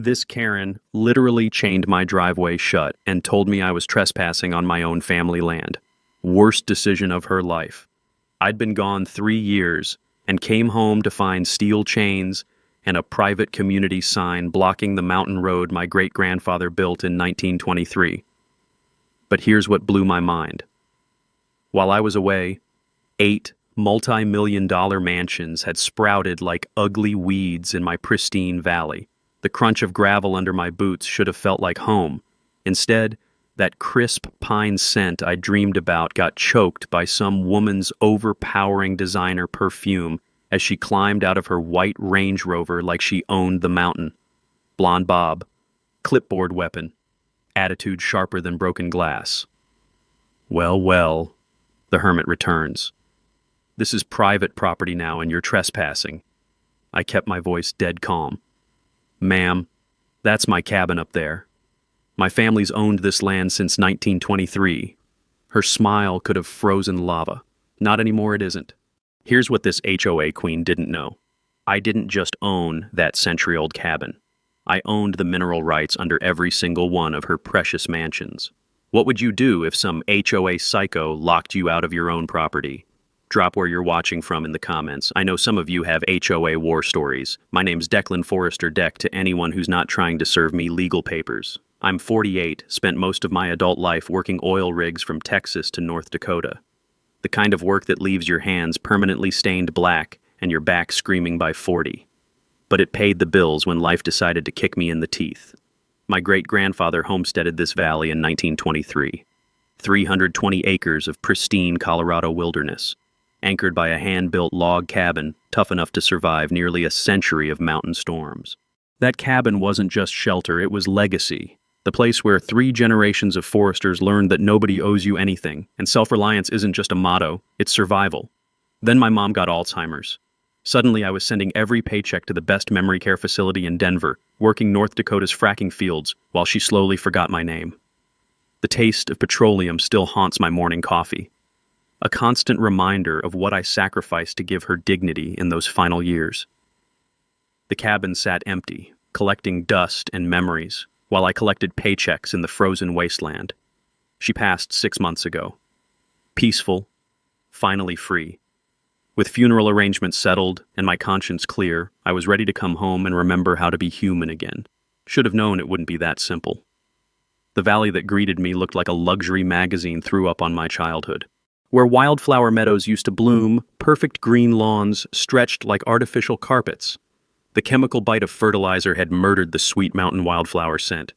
This Karen literally chained my driveway shut and told me I was trespassing on my own family land. Worst decision of her life. I'd been gone 3 years and came home to find steel chains and a private community sign blocking the mountain road my great-grandfather built in 1923. But here's what blew my mind. While I was away, 8 multi-million-dollar mansions had sprouted like ugly weeds in my pristine valley. The crunch of gravel under my boots should have felt like home. Instead, that crisp pine scent I dreamed about got choked by some woman's overpowering designer perfume as she climbed out of her white Range Rover like she owned the mountain. Blonde bob, clipboard weapon, attitude sharper than broken glass. Well, well, the hermit returns. This is private property now and you're trespassing. I kept my voice dead calm. Ma'am, that's my cabin up there. My family's owned this land since 1923. Her smile could have frozen lava. Not anymore, it isn't. Here's what this HOA queen didn't know. I didn't just own that century-old cabin. I owned the mineral rights under every single one of her precious mansions. What would you do if some HOA psycho locked you out of your own property? Drop where you're watching from in the comments. I know some of you have HOA war stories. My name's Declan Forrester Deck to anyone who's not trying to serve me legal papers. I'm 48, spent most of my adult life working oil rigs from Texas to North Dakota. The kind of work that leaves your hands permanently stained black and your back screaming by 40. But it paid the bills when life decided to kick me in the teeth. My great-grandfather homesteaded this valley in 1923. 320 acres of pristine Colorado wilderness, anchored by a hand-built log cabin tough enough to survive nearly a century of mountain storms. That cabin wasn't just shelter, it was legacy. The place where 3 generations of foresters learned that nobody owes you anything, and self-reliance isn't just a motto, it's survival. Then my mom got Alzheimer's. Suddenly I was sending every paycheck to the best memory care facility in Denver, working North Dakota's fracking fields while she slowly forgot my name. The taste of petroleum still haunts my morning coffee. A constant reminder of what I sacrificed to give her dignity in those final years. The cabin sat empty, collecting dust and memories, while I collected paychecks in the frozen wasteland. She passed 6 months ago. Peaceful, finally free. With funeral arrangements settled and my conscience clear, I was ready to come home and remember how to be human again. Should have known it wouldn't be that simple. The valley that greeted me looked like a luxury magazine threw up on my childhood. Where wildflower meadows used to bloom, perfect green lawns stretched like artificial carpets. The chemical bite of fertilizer had murdered the sweet mountain wildflower scent.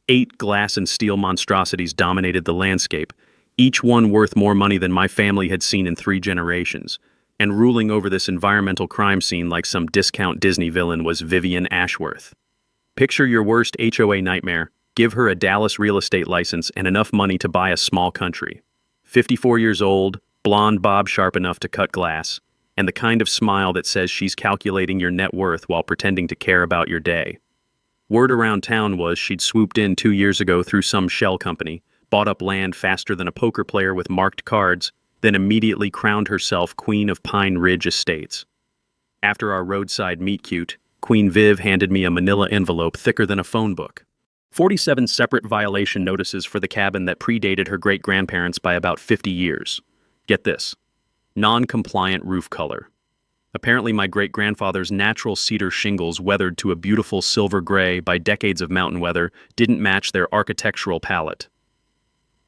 8 glass and steel monstrosities dominated the landscape, each one worth more money than my family had seen in 3 generations. And ruling over this environmental crime scene like some discount Disney villain was Vivian Ashworth. Picture your worst HOA nightmare. Give her a Dallas real estate license and enough money to buy a small country. 54 years old, blonde bob sharp enough to cut glass, and the kind of smile that says she's calculating your net worth while pretending to care about your day. Word around town was she'd swooped in 2 years ago through some shell company, bought up land faster than a poker player with marked cards, then immediately crowned herself Queen of Pine Ridge Estates. After our roadside meet-cute, Queen Viv handed me a manila envelope thicker than a phone book. 47 separate violation notices for the cabin that predated her great-grandparents by about 50 years. Get this. Non-compliant roof color. Apparently my great-grandfather's natural cedar shingles, weathered to a beautiful silver gray by decades of mountain weather, didn't match their architectural palette.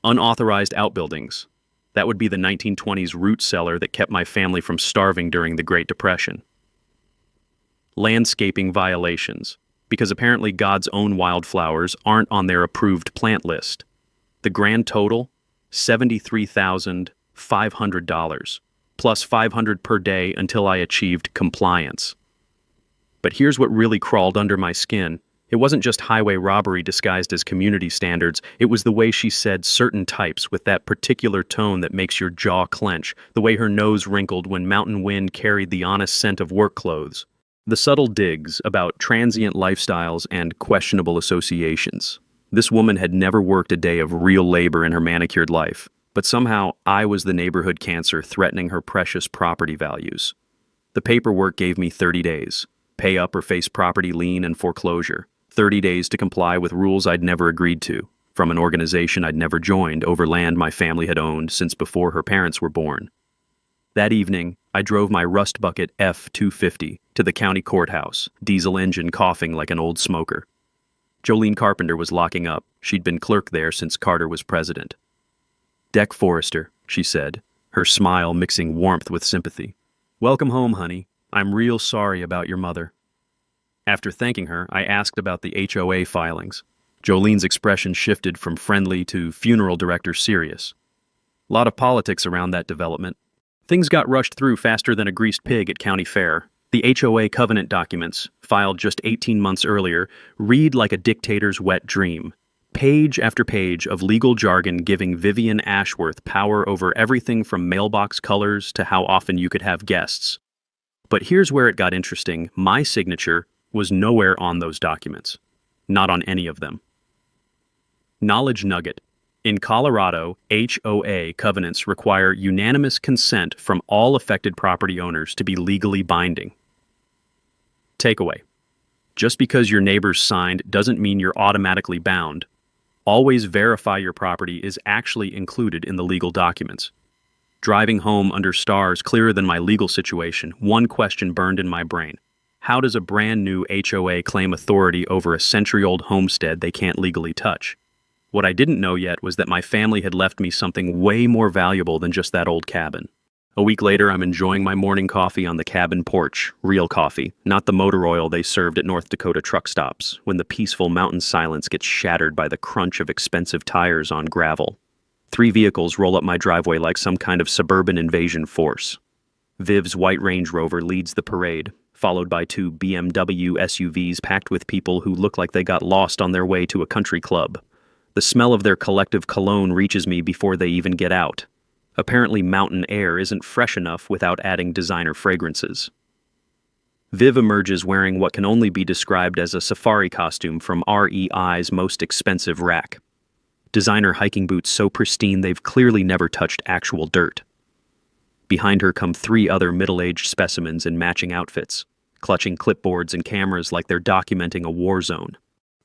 Unauthorized outbuildings. That would be the 1920s root cellar that kept my family from starving during the Great Depression. Landscaping violations, because apparently God's own wildflowers aren't on their approved plant list. The grand total, $73,500, plus $500 per day until I achieved compliance. But here's what really crawled under my skin. It wasn't just highway robbery disguised as community standards, it was the way she said certain types with that particular tone that makes your jaw clench, the way her nose wrinkled when mountain wind carried the honest scent of work clothes. The subtle digs about transient lifestyles and questionable associations. This woman had never worked a day of real labor in her manicured life, but somehow I was the neighborhood cancer threatening her precious property values. The paperwork gave me 30 days. Pay up or face property lien and foreclosure. 30 days to comply with rules I'd never agreed to, from an organization I'd never joined over land my family had owned since before her parents were born. That evening, I drove my rust bucket F-250 to the county courthouse, diesel engine coughing like an old smoker. Jolene Carpenter was locking up. She'd been clerk there since Carter was president. "Deck Forrester," she said, her smile mixing warmth with sympathy. "Welcome home, honey. I'm real sorry about your mother." After thanking her, I asked about the HOA filings. Jolene's expression shifted from friendly to funeral director serious. A lot of politics around that development. Things got rushed through faster than a greased pig at county fair. The HOA covenant documents, filed just 18 months earlier, read like a dictator's wet dream. Page after page of legal jargon giving Vivian Ashworth power over everything from mailbox colors to how often you could have guests. But here's where it got interesting. My signature was nowhere on those documents. Not on any of them. Knowledge nugget. In Colorado, HOA covenants require unanimous consent from all affected property owners to be legally binding. Takeaway. Just because your neighbors signed doesn't mean you're automatically bound. Always verify your property is actually included in the legal documents. Driving home under stars clearer than my legal situation, one question burned in my brain. How does a brand new HOA claim authority over a century-old homestead they can't legally touch? What I didn't know yet was that my family had left me something way more valuable than just that old cabin. A week later, I'm enjoying my morning coffee on the cabin porch, real coffee, not the motor oil they served at North Dakota truck stops, when the peaceful mountain silence gets shattered by the crunch of expensive tires on gravel. 3 vehicles roll up my driveway like some kind of suburban invasion force. Viv's white Range Rover leads the parade, followed by 2 BMW SUVs packed with people who look like they got lost on their way to a country club. The smell of their collective cologne reaches me before they even get out. Apparently, mountain air isn't fresh enough without adding designer fragrances. Viv emerges wearing what can only be described as a safari costume from REI's most expensive rack. Designer hiking boots so pristine they've clearly never touched actual dirt. Behind her come 3 other middle-aged specimens in matching outfits, clutching clipboards and cameras like they're documenting a war zone.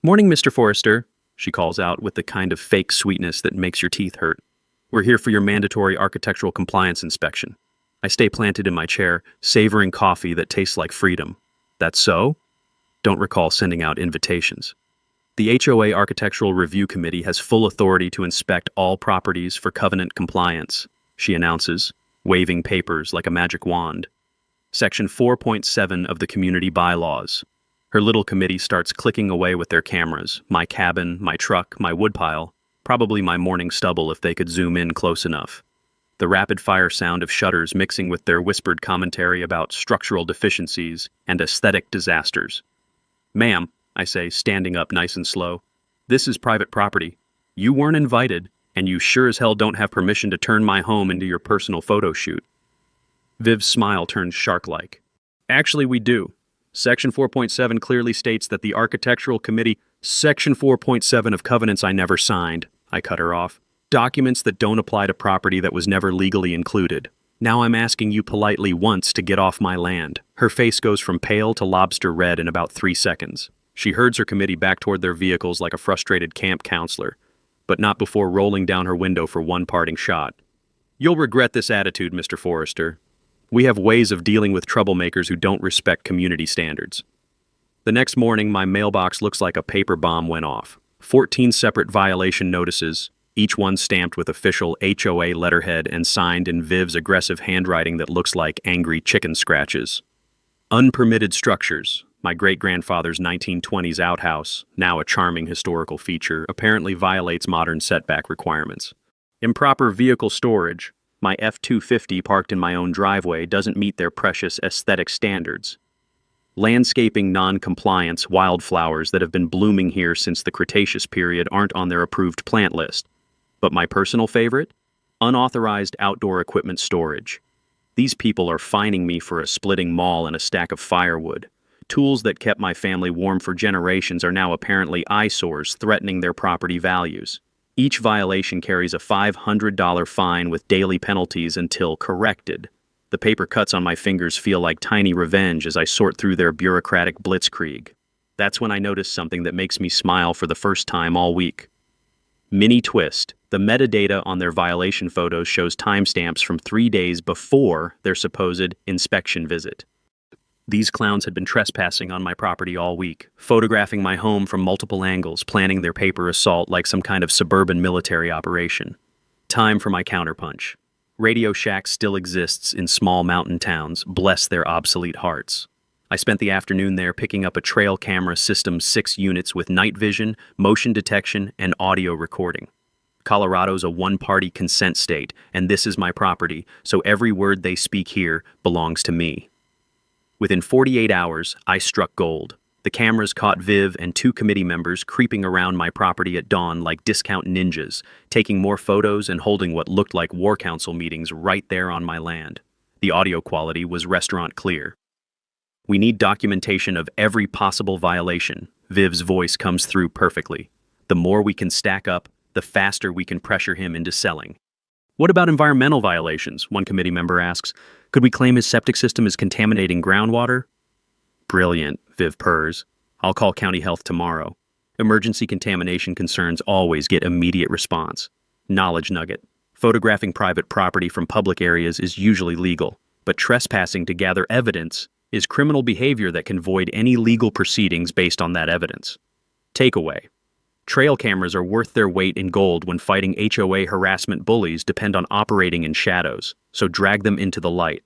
"Morning, Mr. Forrester," she calls out with the kind of fake sweetness that makes your teeth hurt. "We're here for your mandatory architectural compliance inspection." I stay planted in my chair, savoring coffee that tastes like freedom. "That's so?" Don't recall sending out invitations. "The HOA Architectural Review Committee has full authority to inspect all properties for covenant compliance," she announces, waving papers like a magic wand. Section 4.7 of the community bylaws. Her little committee starts clicking away with their cameras. My cabin, my truck, my woodpile. Probably my morning stubble if they could zoom in close enough. The rapid-fire sound of shutters mixing with their whispered commentary about structural deficiencies and aesthetic disasters. "Ma'am," I say, standing up nice and slow, "this is private property. You weren't invited, and you sure as hell don't have permission to turn my home into your personal photo shoot." Viv's smile turns shark-like. "Actually, we do. Section 4.7 clearly states that the Architectural Committee—" "Section 4.7 of covenants I never signed," I cut her off. "Documents that don't apply to property that was never legally included. Now I'm asking you politely once to get off my land." Her face goes from pale to lobster red in about 3 seconds. She herds her committee back toward their vehicles like a frustrated camp counselor, but not before rolling down her window for one parting shot. "You'll regret this attitude, Mr. Forrester. We have ways of dealing with troublemakers who don't respect community standards." The next morning, my mailbox looks like a paper bomb went off. 14 separate violation notices, each one stamped with official HOA letterhead and signed in Viv's aggressive handwriting that looks like angry chicken scratches. Unpermitted structures. My great-grandfather's 1920s outhouse, now a charming historical feature, apparently violates modern setback requirements. Improper vehicle storage. My F-250 parked in my own driveway doesn't meet their precious aesthetic standards. Landscaping non-compliance. Wildflowers that have been blooming here since the Cretaceous period aren't on their approved plant list. But my personal favorite? Unauthorized outdoor equipment storage. These people are fining me for a splitting maul and a stack of firewood. Tools that kept my family warm for generations are now apparently eyesores threatening their property values. Each violation carries a $500 fine with daily penalties until corrected. The paper cuts on my fingers feel like tiny revenge as I sort through their bureaucratic blitzkrieg. That's when I noticed something that makes me smile for the first time all week. Mini twist. The metadata on their violation photos shows timestamps from 3 days before their supposed inspection visit. These clowns had been trespassing on my property all week, photographing my home from multiple angles, planning their paper assault like some kind of suburban military operation. Time for my counterpunch. Radio Shack still exists in small mountain towns, bless their obsolete hearts. I spent the afternoon there picking up a trail camera system 6 units with night vision, motion detection, and audio recording. Colorado's a one-party consent state, and this is my property, so every word they speak here belongs to me. Within 48 hours, I struck gold. The cameras caught Viv and 2 committee members creeping around my property at dawn like discount ninjas, taking more photos and holding what looked like war council meetings right there on my land. The audio quality was restaurant clear. We need documentation of every possible violation. Viv's voice comes through perfectly. The more we can stack up, the faster we can pressure him into selling. What about environmental violations? One committee member asks. Could we claim his septic system is contaminating groundwater? Brilliant, Viv purrs. I'll call County Health tomorrow. Emergency contamination concerns always get immediate response. Knowledge nugget. Photographing private property from public areas is usually legal, but trespassing to gather evidence is criminal behavior that can void any legal proceedings based on that evidence. Takeaway. Trail cameras are worth their weight in gold when fighting HOA harassment. Bullies depend on operating in shadows, so drag them into the light.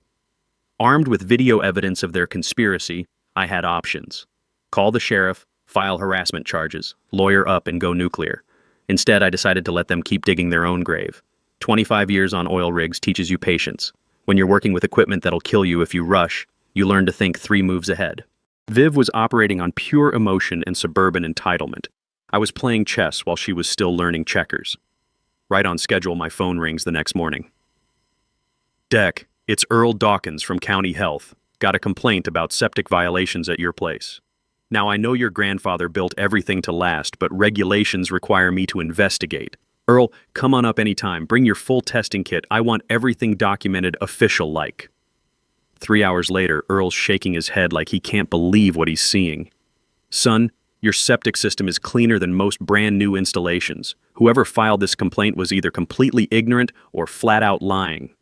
Armed with video evidence of their conspiracy, I had options. Call the sheriff, file harassment charges, lawyer up and go nuclear. Instead, I decided to let them keep digging their own grave. 25 years on oil rigs teaches you patience. When you're working with equipment that'll kill you if you rush, you learn to think 3 moves ahead. Viv was operating on pure emotion and suburban entitlement. I was playing chess while she was still learning checkers. Right on schedule, my phone rings the next morning. Deck, it's Earl Dawkins from County Health. Got a complaint about septic violations at your place. Now, I know your grandfather built everything to last, but regulations require me to investigate. Earl, come on up anytime. Bring your full testing kit. I want everything documented official-like. 3 hours later, Earl's shaking his head like he can't believe what he's seeing. Son, your septic system is cleaner than most brand new installations. Whoever filed this complaint was either completely ignorant or flat out lying.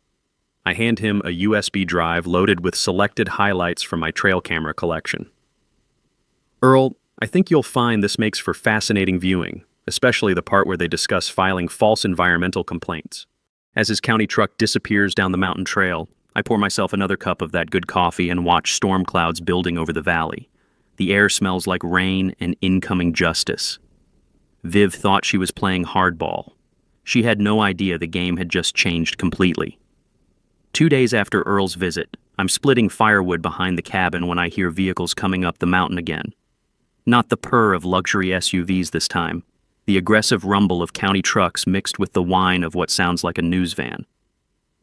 I hand him a USB drive loaded with selected highlights from my trail camera collection. Earl, I think you'll find this makes for fascinating viewing, especially the part where they discuss filing false environmental complaints. As his county truck disappears down the mountain trail, I pour myself another cup of that good coffee and watch storm clouds building over the valley. The air smells like rain and incoming justice. Viv thought she was playing hardball. She had no idea the game had just changed completely. 2 days after Earl's visit, I'm splitting firewood behind the cabin when I hear vehicles coming up the mountain again. Not the purr of luxury SUVs this time, the aggressive rumble of county trucks mixed with the whine of what sounds like a news van.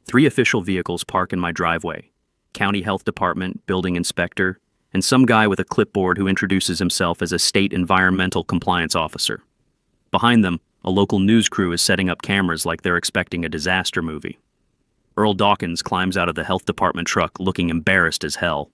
3 official vehicles park in my driveway: County Health Department, building inspector, and some guy with a clipboard who introduces himself as a state environmental compliance officer. Behind them, a local news crew is setting up cameras like they're expecting a disaster movie. Earl Dawkins climbs out of the health department truck looking embarrassed as hell.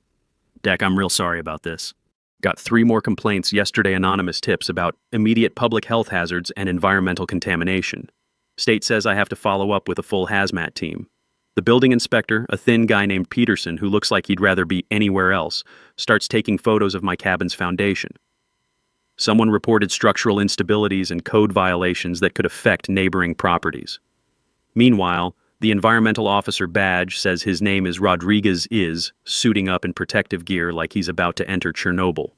Deck, I'm real sorry about this. Got 3 more complaints yesterday, anonymous tips about immediate public health hazards and environmental contamination. State says I have to follow up with a full hazmat team. The building inspector, a thin guy named Peterson who looks like he'd rather be anywhere else, starts taking photos of my cabin's foundation. Someone reported structural instabilities and code violations that could affect neighboring properties. Meanwhile, the environmental officer badge says his name is Rodriguez suiting up in protective gear like he's about to enter Chernobyl.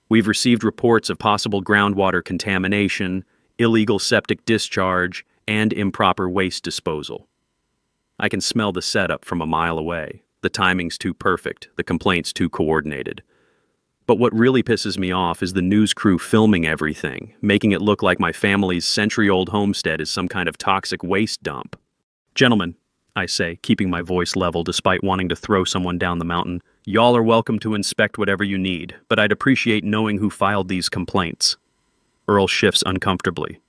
We've received reports of possible groundwater contamination, illegal septic discharge, and improper waste disposal. I can smell the setup from a mile away. The timing's too perfect, the complaint's too coordinated. But what really pisses me off is the news crew filming everything, making it look like my family's century-old homestead is some kind of toxic waste dump. Gentlemen, I say, keeping my voice level despite wanting to throw someone down the mountain, y'all are welcome to inspect whatever you need, but I'd appreciate knowing who filed these complaints. Earl shifts uncomfortably.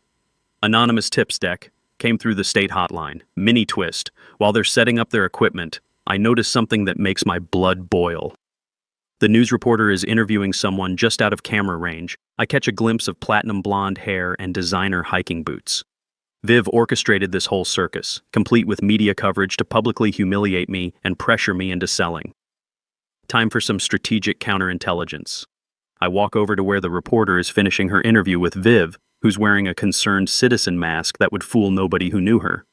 Anonymous tips, Deck. Came through the state hotline. Mini twist. While they're setting up their equipment, I notice something that makes my blood boil. The news reporter is interviewing someone just out of camera range. I catch a glimpse of platinum blonde hair and designer hiking boots. Viv orchestrated this whole circus, complete with media coverage to publicly humiliate me and pressure me into selling. Time for some strategic counterintelligence. I walk over to where the reporter is finishing her interview with Viv, who's wearing a concerned citizen mask that would fool nobody who knew her.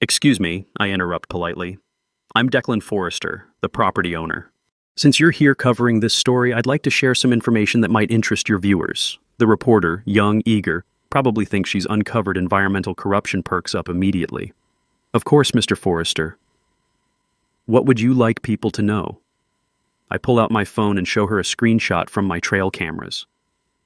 "Excuse me," I interrupt politely. "I'm Declan Forrester, the property owner. Since you're here covering this story, I'd like to share some information that might interest your viewers." The reporter, young, eager, probably thinks she's uncovered environmental corruption, perks up immediately. "Of course, Mr. Forrester. What would you like people to know?" I pull out my phone and show her a screenshot from my trail cameras.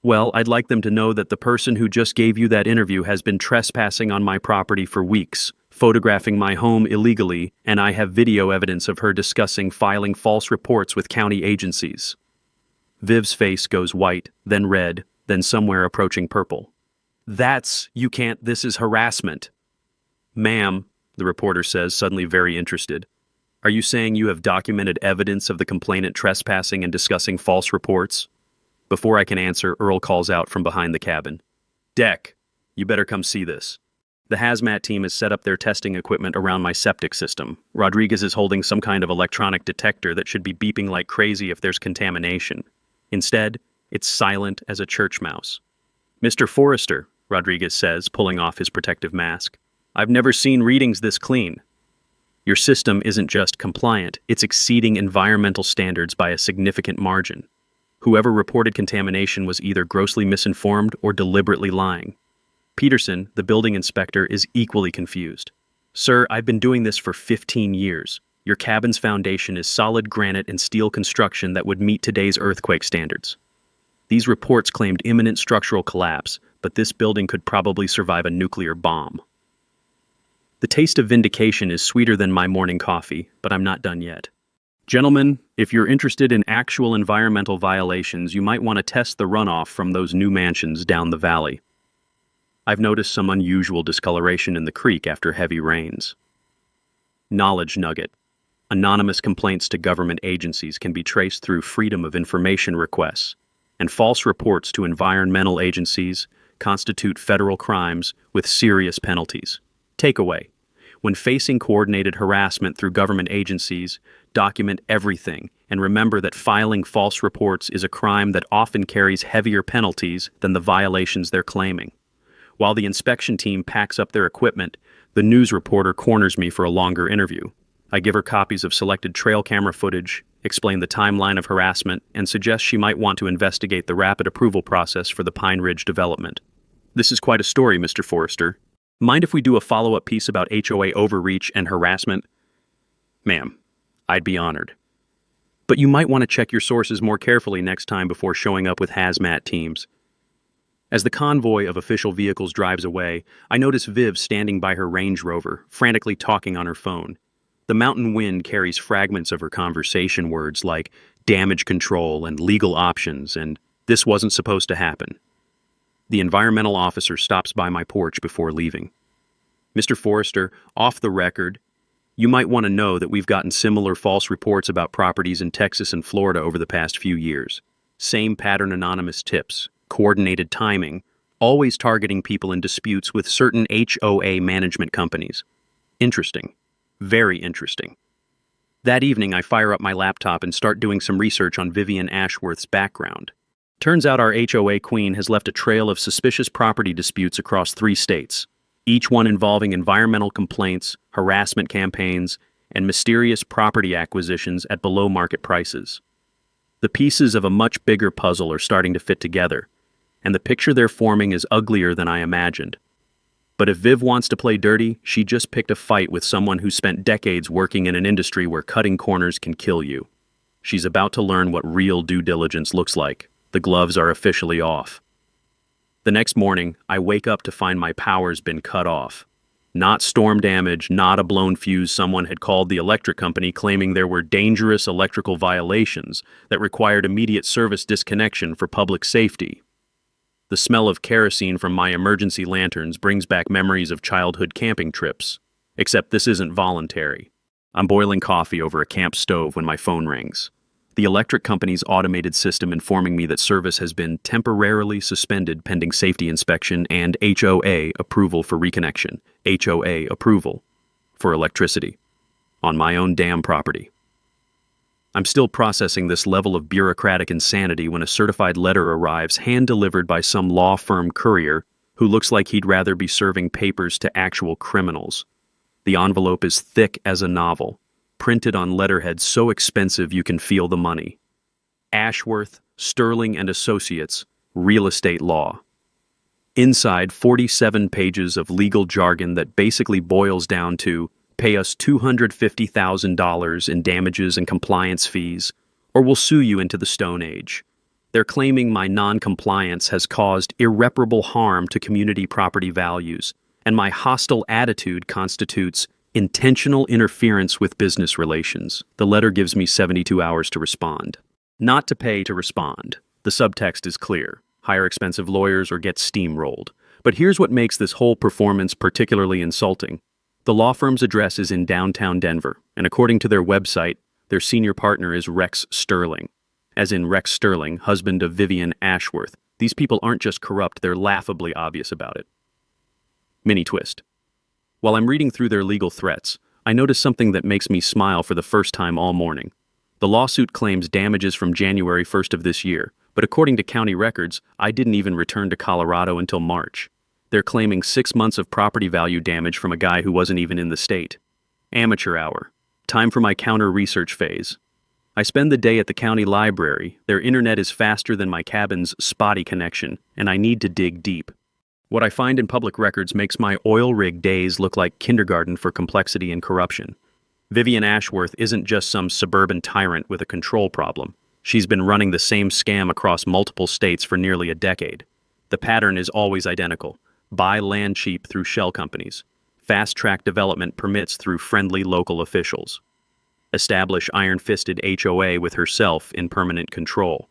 "Well, I'd like them to know that the person who just gave you that interview has been trespassing on my property for weeks, photographing my home illegally, and I have video evidence of her discussing filing false reports with county agencies." Viv's face goes white, then red, then somewhere approaching purple. This is harassment." "Ma'am," the reporter says, suddenly very interested, "are you saying you have documented evidence of the complainant trespassing and discussing false reports?" Before I can answer, Earl calls out from behind the cabin. "Deck, you better come see this." The hazmat team has set up their testing equipment around my septic system. Rodriguez is holding some kind of electronic detector that should be beeping like crazy if there's contamination. Instead, it's silent as a church mouse. "Mr. Forrester," Rodriguez says, pulling off his protective mask, "I've never seen readings this clean. Your system isn't just compliant, it's exceeding environmental standards by a significant margin. Whoever reported contamination was either grossly misinformed or deliberately lying." Peterson, the building inspector, is equally confused. "Sir, I've been doing this for 15 years. Your cabin's foundation is solid granite and steel construction that would meet today's earthquake standards. These reports claimed imminent structural collapse, but this building could probably survive a nuclear bomb." The taste of vindication is sweeter than my morning coffee, but I'm not done yet. "Gentlemen, if you're interested in actual environmental violations, you might want to test the runoff from those new mansions down the valley. I've noticed some unusual discoloration in the creek after heavy rains." Knowledge nugget. Anonymous complaints to government agencies can be traced through Freedom of Information requests, and false reports to environmental agencies constitute federal crimes with serious penalties. Takeaway: when facing coordinated harassment through government agencies, document everything and remember that filing false reports is a crime that often carries heavier penalties than the violations they're claiming. While the inspection team packs up their equipment, the news reporter corners me for a longer interview. I give her copies of selected trail camera footage, explain the timeline of harassment, and suggest she might want to investigate the rapid approval process for the Pine Ridge development. "This is quite a story, Mr. Forrester. Mind if we do a follow-up piece about HOA overreach and harassment?" "Ma'am, I'd be honored. But you might want to check your sources more carefully next time before showing up with hazmat teams." As the convoy of official vehicles drives away, I notice Viv standing by her Range Rover, frantically talking on her phone. The mountain wind carries fragments of her conversation, words like damage control and legal options, and "this wasn't supposed to happen." The environmental officer stops by my porch before leaving. "Mr. Forrester, off the record, you might want to know that we've gotten similar false reports about properties in Texas and Florida over the past few years. Same pattern, anonymous tips, coordinated timing, always targeting people in disputes with certain HOA management companies. Interesting. Very interesting." That evening, I fire up my laptop and start doing some research on Vivian Ashworth's background. Turns out our HOA queen has left a trail of suspicious property disputes across 3 states, each one involving environmental complaints, harassment campaigns, and mysterious property acquisitions at below-market prices. The pieces of a much bigger puzzle are starting to fit together, and the picture they're forming is uglier than I imagined. But if Viv wants to play dirty, she just picked a fight with someone who spent decades working in an industry where cutting corners can kill you. She's about to learn what real due diligence looks like. The gloves are officially off. The next morning, I wake up to find my power's been cut off. Not storm damage, not a blown fuse. Someone had called the electric company claiming there were dangerous electrical violations that required immediate service disconnection for public safety. The smell of kerosene from my emergency lanterns brings back memories of childhood camping trips. Except this isn't voluntary. I'm boiling coffee over a camp stove when my phone rings. The electric company's automated system informing me that service has been temporarily suspended pending safety inspection and HOA approval for reconnection. HOA approval for electricity on my own damn property. I'm still processing this level of bureaucratic insanity when a certified letter arrives hand-delivered by some law firm courier who looks like he'd rather be serving papers to actual criminals. The envelope is thick as a novel, printed on letterhead so expensive you can feel the money. Ashworth, Sterling and Associates, Real Estate Law. Inside, 47 pages of legal jargon that basically boils down to pay us $250,000 in damages and compliance fees, or we'll sue you into the Stone Age. They're claiming my non-compliance has caused irreparable harm to community property values, and my hostile attitude constitutes intentional interference with business relations. The letter gives me 72 hours to respond. Not to pay to respond. The subtext is clear. Hire expensive lawyers or get steamrolled. But here's what makes this whole performance particularly insulting. The law firm's address is in downtown Denver, and according to their website, their senior partner is Rex Sterling. As in Rex Sterling, husband of Vivian Ashworth. These people aren't just corrupt, they're laughably obvious about it. Mini twist. While I'm reading through their legal threats, I notice something that makes me smile for the first time all morning. The lawsuit claims damages from January 1st of this year, but according to county records, I didn't even return to Colorado until March. They're claiming 6 months of property value damage from a guy who wasn't even in the state. Amateur hour. Time for my counter-research phase. I spend the day at the county library. Their internet is faster than my cabin's spotty connection, and I need to dig deep. What I find in public records makes my oil rig days look like kindergarten for complexity and corruption. Vivian Ashworth isn't just some suburban tyrant with a control problem. She's been running the same scam across multiple states for nearly a decade. The pattern is always identical. Buy land cheap through shell companies. Fast-track development permits through friendly local officials. Establish iron-fisted HOA with herself in permanent control.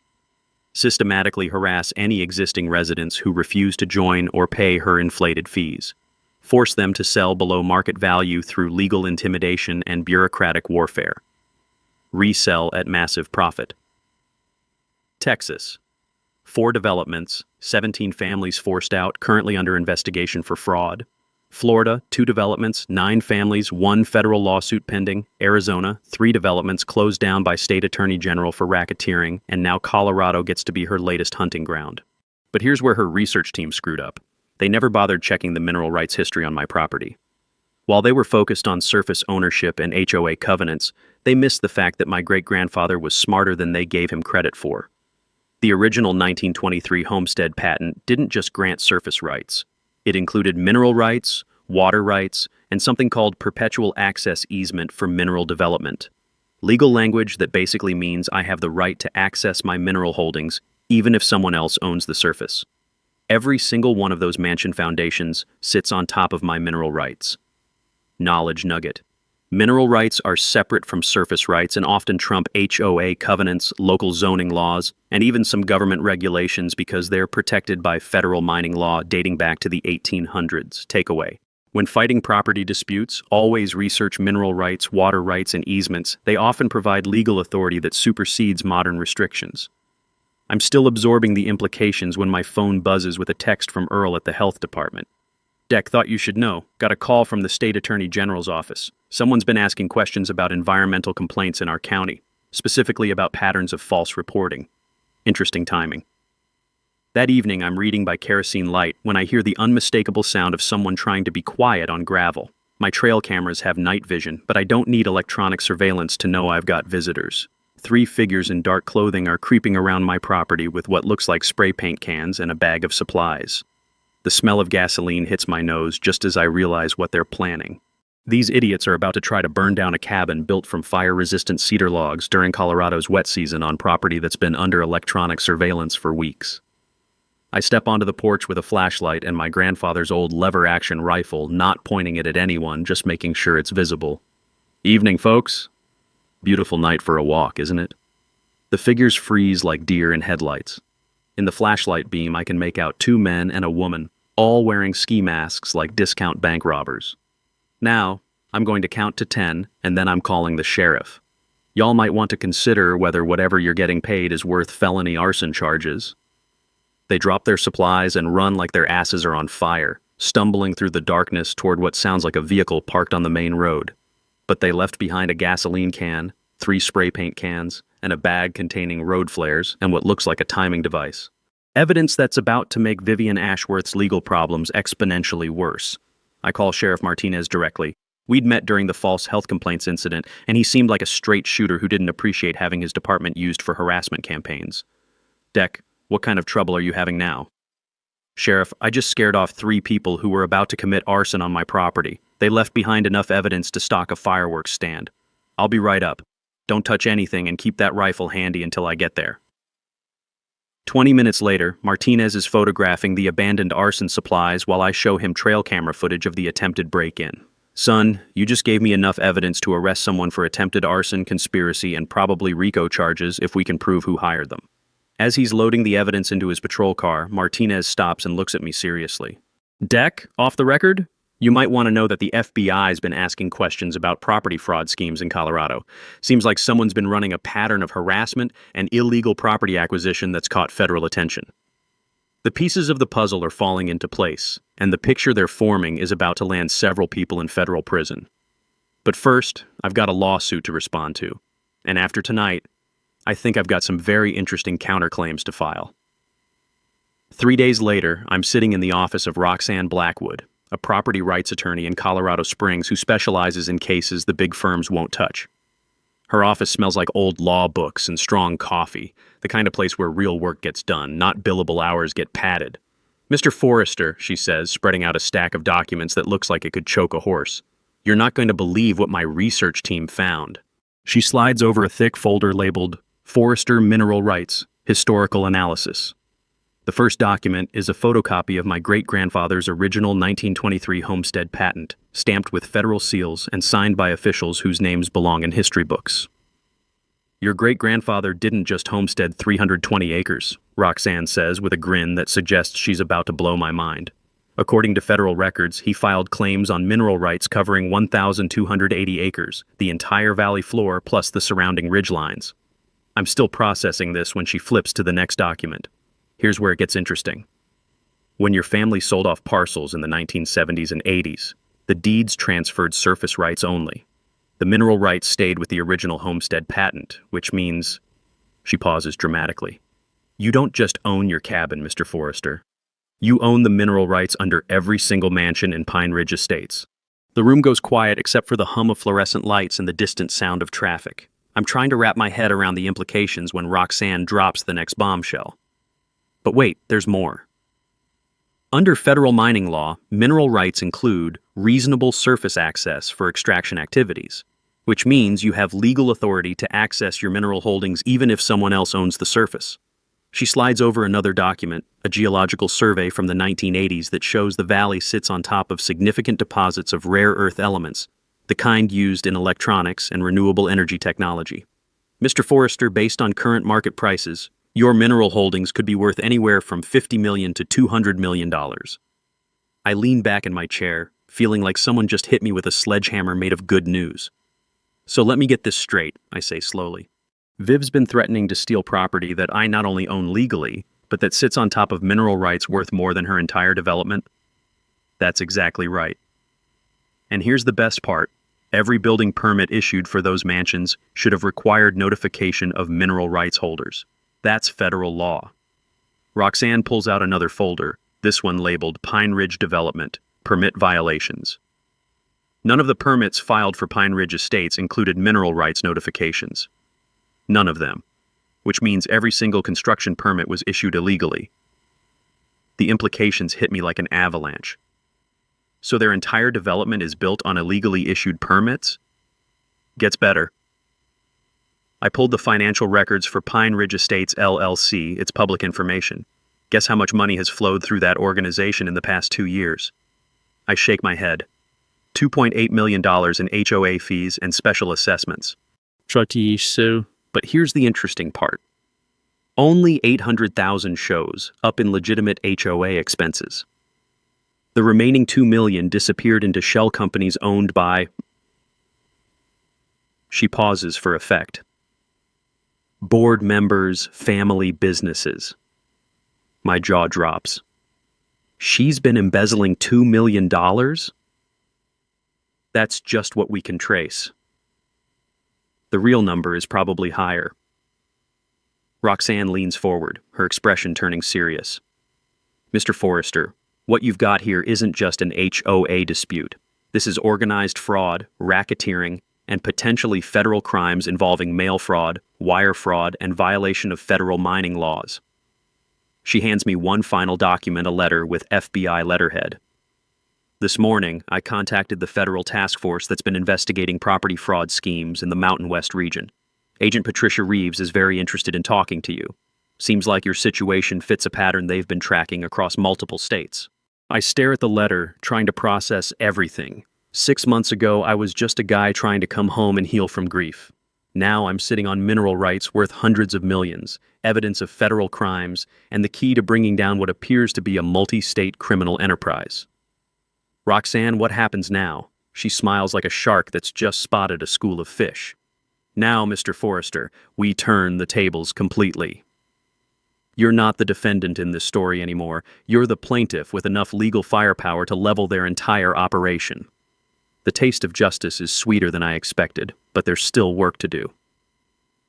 Systematically harass any existing residents who refuse to join or pay her inflated fees. Force them to sell below market value through legal intimidation and bureaucratic warfare. Resell at massive profit. Texas. 4 developments, 17 families forced out, currently under investigation for fraud. Florida, 2 developments, 9 families, 1 federal lawsuit pending. Arizona, 3 developments closed down by state attorney general for racketeering, and now Colorado gets to be her latest hunting ground. But here's where her research team screwed up. They never bothered checking the mineral rights history on my property. While they were focused on surface ownership and HOA covenants, they missed the fact that my great-grandfather was smarter than they gave him credit for. The original 1923 homestead patent didn't just grant surface rights. It included mineral rights, water rights, and something called perpetual access easement for mineral development. Legal language that basically means I have the right to access my mineral holdings even if someone else owns the surface. Every single one of those mansion foundations sits on top of my mineral rights. Knowledge nugget. Mineral rights are separate from surface rights and often trump HOA covenants, local zoning laws, and even some government regulations because they're protected by federal mining law dating back to the 1800s. Takeaway. When fighting property disputes, always research mineral rights, water rights, and easements. They often provide legal authority that supersedes modern restrictions. I'm still absorbing the implications when my phone buzzes with a text from Earl at the health department. Deck, thought you should know. Got a call from the state attorney general's office. Someone's been asking questions about environmental complaints in our county, specifically about patterns of false reporting. Interesting timing. That evening, I'm reading by kerosene light when I hear the unmistakable sound of someone trying to be quiet on gravel. My trail cameras have night vision, but I don't need electronic surveillance to know I've got visitors. 3 figures in dark clothing are creeping around my property with what looks like spray paint cans and a bag of supplies. The smell of gasoline hits my nose just as I realize what they're planning. These idiots are about to try to burn down a cabin built from fire-resistant cedar logs during Colorado's wet season on property that's been under electronic surveillance for weeks. I step onto the porch with a flashlight and my grandfather's old lever-action rifle, not pointing it at anyone, just making sure it's visible. Evening, folks. Beautiful night for a walk, isn't it? The figures freeze like deer in headlights. In the flashlight beam, I can make out 2 men and a woman, all wearing ski masks like discount bank robbers. Now, I'm going to count to 10, and then I'm calling the sheriff. Y'all might want to consider whether whatever you're getting paid is worth felony arson charges. They drop their supplies and run like their asses are on fire, stumbling through the darkness toward what sounds like a vehicle parked on the main road. But they left behind a gasoline can, 3 spray paint cans, and a bag containing road flares and what looks like a timing device. Evidence that's about to make Vivian Ashworth's legal problems exponentially worse. I call Sheriff Martinez directly. We'd met during the false health complaints incident, and he seemed like a straight shooter who didn't appreciate having his department used for harassment campaigns. Deck, what kind of trouble are you having now? Sheriff, I just scared off 3 people who were about to commit arson on my property. They left behind enough evidence to stock a fireworks stand. I'll be right up. Don't touch anything and keep that rifle handy until I get there. 20 minutes later, Martinez is photographing the abandoned arson supplies while I show him trail camera footage of the attempted break-in. Son, you just gave me enough evidence to arrest someone for attempted arson, conspiracy, and probably RICO charges if we can prove who hired them. As he's loading the evidence into his patrol car, Martinez stops and looks at me seriously. Deck, off the record? You might want to know that the FBI's been asking questions about property fraud schemes in Colorado. Seems like someone's been running a pattern of harassment and illegal property acquisition that's caught federal attention. The pieces of the puzzle are falling into place, and the picture they're forming is about to land several people in federal prison. But first, I've got a lawsuit to respond to. And after tonight, I think I've got some very interesting counterclaims to file. 3 days later, I'm sitting in the office of Roxanne Blackwood, a property rights attorney in Colorado Springs who specializes in cases the big firms won't touch. Her office smells like old law books and strong coffee, the kind of place where real work gets done, not billable hours get padded. Mr. Forrester, she says, spreading out a stack of documents that looks like it could choke a horse. You're not going to believe what my research team found. She slides over a thick folder labeled Forrester Mineral Rights, Historical Analysis. The first document is a photocopy of my great-grandfather's original 1923 homestead patent, stamped with federal seals and signed by officials whose names belong in history books. Your great-grandfather didn't just homestead 320 acres, Roxanne says with a grin that suggests she's about to blow my mind. According to federal records, he filed claims on mineral rights covering 1,280 acres, the entire valley floor plus the surrounding ridgelines. I'm still processing this when she flips to the next document. Here's where it gets interesting. When your family sold off parcels in the 1970s and 80s, the deeds transferred surface rights only. The mineral rights stayed with the original homestead patent, which means... She pauses dramatically. You don't just own your cabin, Mr. Forrester. You own the mineral rights under every single mansion in Pine Ridge Estates. The room goes quiet except for the hum of fluorescent lights and the distant sound of traffic. I'm trying to wrap my head around the implications when Roxanne drops the next bombshell. But wait, there's more. Under federal mining law, mineral rights include reasonable surface access for extraction activities, which means you have legal authority to access your mineral holdings even if someone else owns the surface. She slides over another document, a geological survey from the 1980s that shows the valley sits on top of significant deposits of rare earth elements, the kind used in electronics and renewable energy technology. Mr. Forrester, based on current market prices, your mineral holdings could be worth anywhere from $50 million to $200 million. I lean back in my chair, feeling like someone just hit me with a sledgehammer made of good news. So let me get this straight, I say slowly. Viv's been threatening to steal property that I not only own legally, but that sits on top of mineral rights worth more than her entire development? That's exactly right. And here's the best part. Every building permit issued for those mansions should have required notification of mineral rights holders. That's federal law. Roxanne pulls out another folder, this one labeled Pine Ridge Development, Permit Violations. None of the permits filed for Pine Ridge Estates included mineral rights notifications. None of them, which means every single construction permit was issued illegally. The implications hit me like an avalanche. So their entire development is built on illegally issued permits? Gets better. I pulled the financial records for Pine Ridge Estates LLC, it's public information. Guess how much money has flowed through that organization in the past 2 years? I shake my head. $2.8 million in HOA fees and special assessments. But here's the interesting part. Only 800,000 shows up in legitimate HOA expenses. The remaining $2 million disappeared into shell companies owned by She pauses for effect. Board members, family businesses. My jaw drops. She's been embezzling $2 million? That's just what we can trace. The real number is probably higher. Roxanne leans forward, her expression turning serious. Mr. Forrester, what you've got here isn't just an HOA dispute. This is organized fraud, racketeering, and potentially federal crimes involving mail fraud, wire fraud, and violation of federal mining laws. She hands me one final document, a letter with FBI letterhead. This morning, I contacted the federal task force that's been investigating property fraud schemes in the Mountain West region. Agent Patricia Reeves is very interested in talking to you. Seems like your situation fits a pattern they've been tracking across multiple states. I stare at the letter, trying to process everything. 6 months ago, I was just a guy trying to come home and heal from grief. Now I'm sitting on mineral rights worth hundreds of millions, evidence of federal crimes, and the key to bringing down what appears to be a multi-state criminal enterprise. Roxanne, what happens now? She smiles like a shark that's just spotted a school of fish. Now, Mr. Forrester, we turn the tables completely. You're not the defendant in this story anymore. You're the plaintiff with enough legal firepower to level their entire operation. The taste of justice is sweeter than I expected, but there's still work to do.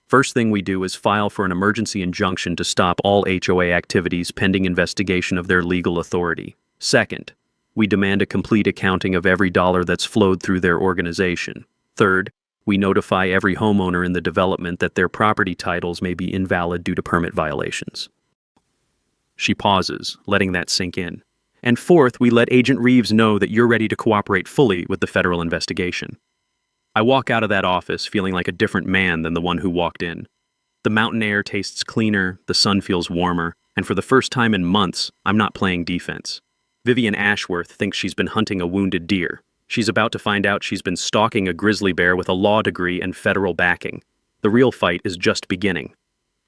First thing we do is file for an emergency injunction to stop all HOA activities pending investigation of their legal authority. Second, we demand a complete accounting of every dollar that's flowed through their organization. Third, we notify every homeowner in the development that their property titles may be invalid due to permit violations. She pauses, letting that sink in. And fourth, we let Agent Reeves know that you're ready to cooperate fully with the federal investigation. I walk out of that office feeling like a different man than the one who walked in. The mountain air tastes cleaner, the sun feels warmer, and for the first time in months, I'm not playing defense. Vivian Ashworth thinks she's been hunting a wounded deer. She's about to find out she's been stalking a grizzly bear with a law degree and federal backing. The real fight is just beginning.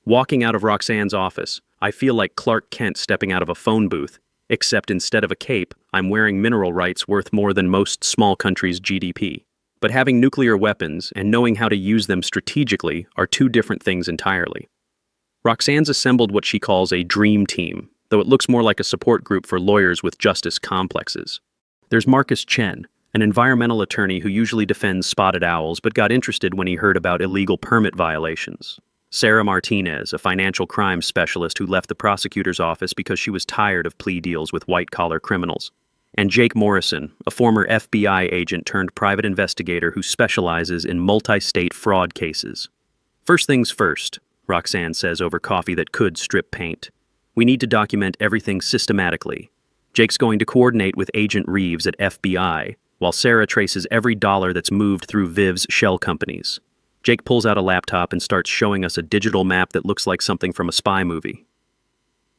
Walking out of Roxanne's office, I feel like Clark Kent stepping out of a phone booth, except instead of a cape, I'm wearing mineral rights worth more than most small countries' GDP. But having nuclear weapons and knowing how to use them strategically are two different things entirely. Roxanne's assembled what she calls a dream team, though it looks more like a support group for lawyers with justice complexes. There's Marcus Chen, an environmental attorney who usually defends spotted owls but got interested when he heard about illegal permit violations. Sarah Martinez, a financial crime specialist who left the prosecutor's office because she was tired of plea deals with white-collar criminals. And Jake Morrison, a former FBI agent turned private investigator who specializes in multi-state fraud cases. First things first, Roxanne says over coffee that could strip paint. We need to document everything systematically. Jake's going to coordinate with Agent Reeves at FBI, while Sarah traces every dollar that's moved through Viv's shell companies. Jake pulls out a laptop and starts showing us a digital map that looks like something from a spy movie.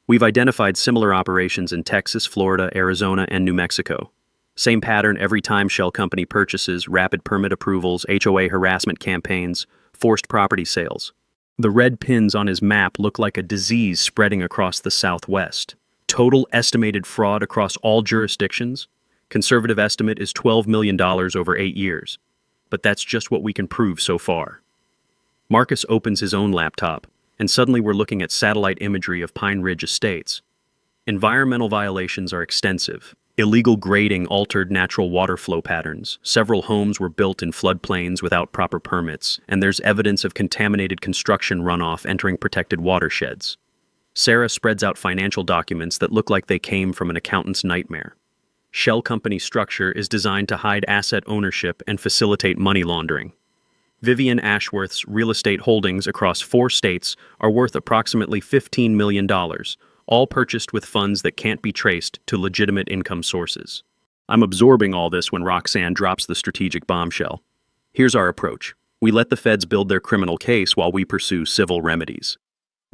We've identified similar operations in Texas, Florida, Arizona, and New Mexico. Same pattern every time shell company purchases, rapid permit approvals, HOA harassment campaigns, forced property sales. The red pins on his map look like a disease spreading across the Southwest. Total estimated fraud across all jurisdictions? Conservative estimate is $12 million over 8 years. But that's just what we can prove so far. Marcus opens his own laptop, and suddenly we're looking at satellite imagery of Pine Ridge Estates. Environmental violations are extensive. Illegal grading altered natural water flow patterns. Several homes were built in floodplains without proper permits, and there's evidence of contaminated construction runoff entering protected watersheds. Sarah spreads out financial documents that look like they came from an accountant's nightmare. Shell company structure is designed to hide asset ownership and facilitate money laundering. Vivian Ashworth's real estate holdings across 4 states are worth approximately $15 million, all purchased with funds that can't be traced to legitimate income sources. I'm absorbing all this when Roxanne drops the strategic bombshell. Here's our approach. We let the feds build their criminal case while we pursue civil remedies.